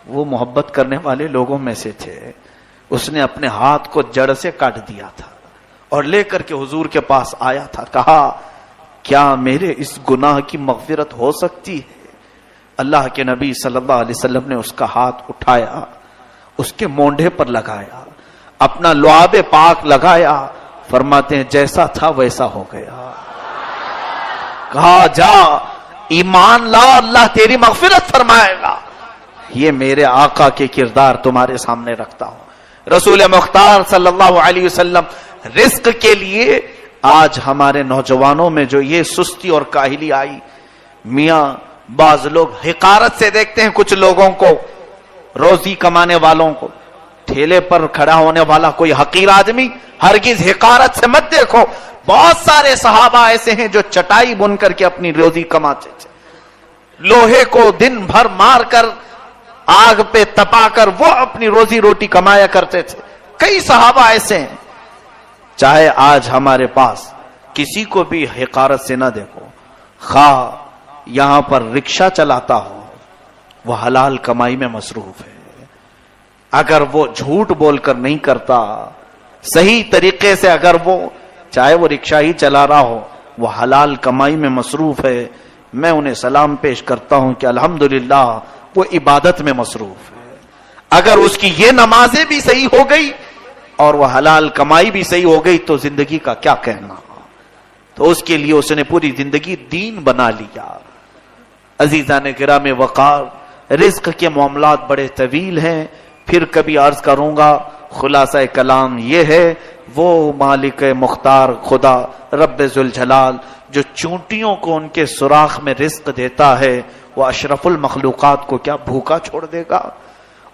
وہ محبت کرنے والے لوگوں میں سے تھے. اس نے اپنے ہاتھ کو جڑ سے کاٹ دیا تھا اور لے کر کے حضور کے پاس آیا تھا. کہا کیا میرے اس گناہ کی مغفرت ہو سکتی ہے؟ اللہ کے نبی صلی اللہ علیہ وسلم نے اس کا ہاتھ اٹھایا, اس کے مونڈھے پر لگایا, اپنا لعاب پاک لگایا, فرماتے ہیں جیسا تھا ویسا ہو گیا. کہا جا ایمان لا, اللہ تیری مغفرت فرمائے گا. یہ میرے آقا کے کردار تمہارے سامنے رکھتا ہوں. رسول مختار صلی اللہ علیہ وسلم رزق کے لیے آج ہمارے نوجوانوں میں جو یہ سستی اور کاہلی آئی, میاں بعض لوگ حقارت سے دیکھتے ہیں کچھ لوگوں کو, روزی کمانے والوں کو. ٹھیلے پر کھڑا ہونے والا کوئی حقیر آدمی ہرگز حقارت سے مت دیکھو. بہت سارے صحابہ ایسے ہیں جو چٹائی بن کر کے اپنی روزی کماتے تھے, لوہے کو دن بھر مار کر آگ پہ تپا کر وہ اپنی روزی روٹی کمایا کرتے تھے. کئی صحابہ ایسے ہیں. چاہے آج ہمارے پاس کسی کو بھی حقارت سے نہ دیکھو, خواہ یہاں پر رکشہ چلاتا ہو, وہ حلال کمائی میں مصروف ہے. اگر وہ جھوٹ بول کر نہیں کرتا, صحیح طریقے سے اگر وہ چاہے وہ رکشہ ہی چلا رہا ہو, وہ حلال کمائی میں مصروف ہے. میں انہیں سلام پیش کرتا ہوں کہ الحمدللہ وہ عبادت میں مصروف ہے. اگر اس کی یہ نمازیں بھی صحیح ہو گئی اور وہ حلال کمائی بھی صحیح ہو گئی تو زندگی کا کیا کہنا. تو اس کے لیے اس نے پوری زندگی دین بنا لیا. عزیزان کرام وقار, رزق کے معاملات بڑے طویل ہیں, پھر کبھی عرض کروں گا. خلاصہ کلام یہ ہے, وہ مالک مختار خدا رب ذوالجلال جو چونٹیوں کو ان کے سوراخ میں رزق دیتا ہے, وہ اشرف المخلوقات کو کیا بھوکا چھوڑ دے گا؟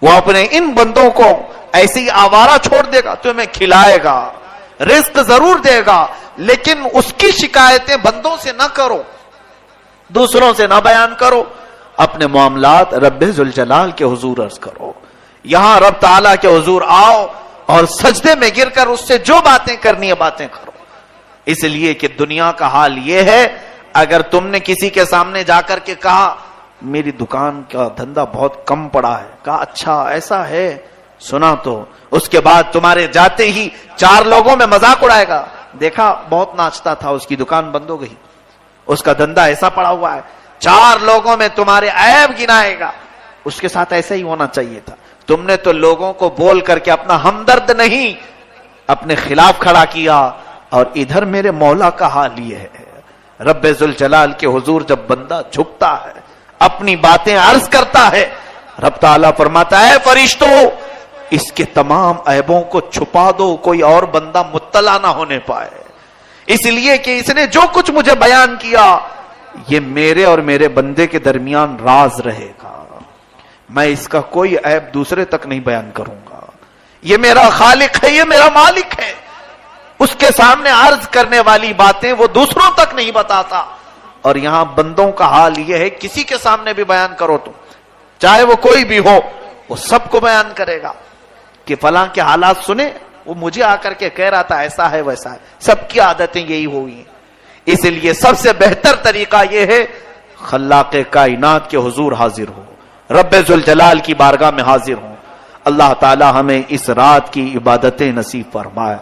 وہ اپنے ان بندوں کو ایسی آوارہ چھوڑ دے گا؟ تمہیں کھلائے گا, رزق ضرور دے گا, لیکن اس کی شکایتیں بندوں سے نہ کرو, دوسروں سے نہ بیان کرو. اپنے معاملات رب ذوالجلال کے حضور عرض کرو. یہاں رب تعالیٰ کے حضور آؤ اور سجدے میں گر کر اس سے جو باتیں کرنی ہے باتیں کرو. اس لیے کہ دنیا کا حال یہ ہے, اگر تم نے کسی کے سامنے جا کر کے کہا میری دکان کا دھندا بہت کم پڑا ہے, کہا اچھا ایسا ہے, سنا تو اس کے بعد تمہارے جاتے ہی 4 لوگوں میں مذاق اڑائے گا, دیکھا بہت ناچتا تھا, اس کی دکان بند ہو گئی, اس کا دھندا ایسا پڑا ہوا ہے. 4 لوگوں میں تمہارے عیب گنائے گا. اس کے ساتھ ایسا ہی ہونا چاہیے تھا. تم نے تو لوگوں کو بول کر کے اپنا ہمدرد نہیں اپنے خلاف کھڑا کیا. اور ادھر میرے مولا کا حال یہ ہے, رب ذوالجلال کے حضور جب بندہ جھکتا ہے, اپنی باتیں عرض کرتا ہے, رب تعالیٰ فرماتا ہے فرشتوں اس کے تمام عیبوں کو چھپا دو, کوئی اور بندہ مطلع نہ ہونے پائے. اس لیے کہ اس نے جو کچھ مجھے بیان کیا یہ میرے اور میرے بندے کے درمیان راز رہے گا. میں اس کا کوئی عیب دوسرے تک نہیں بیان کروں گا. یہ میرا خالق ہے, یہ میرا مالک ہے, اس کے سامنے عرض کرنے والی باتیں وہ دوسروں تک نہیں بتاتا. اور یہاں بندوں کا حال یہ ہے, کسی کے سامنے بھی بیان کرو تو چاہے وہ کوئی بھی ہو, وہ سب کو بیان کرے گا کہ فلاں کے حالات سنے, وہ مجھے آ کر کے کہہ رہا تھا ایسا ہے ویسا ہے. سب کی عادتیں یہی ہوئی ہیں. اس لیے سب سے بہتر طریقہ یہ ہے خلاق کائنات کے حضور حاضر ہو, رب ذوالجلال کی بارگاہ میں حاضر ہوں. اللہ تعالی ہمیں اس رات کی عبادتیں نصیب فرمائے.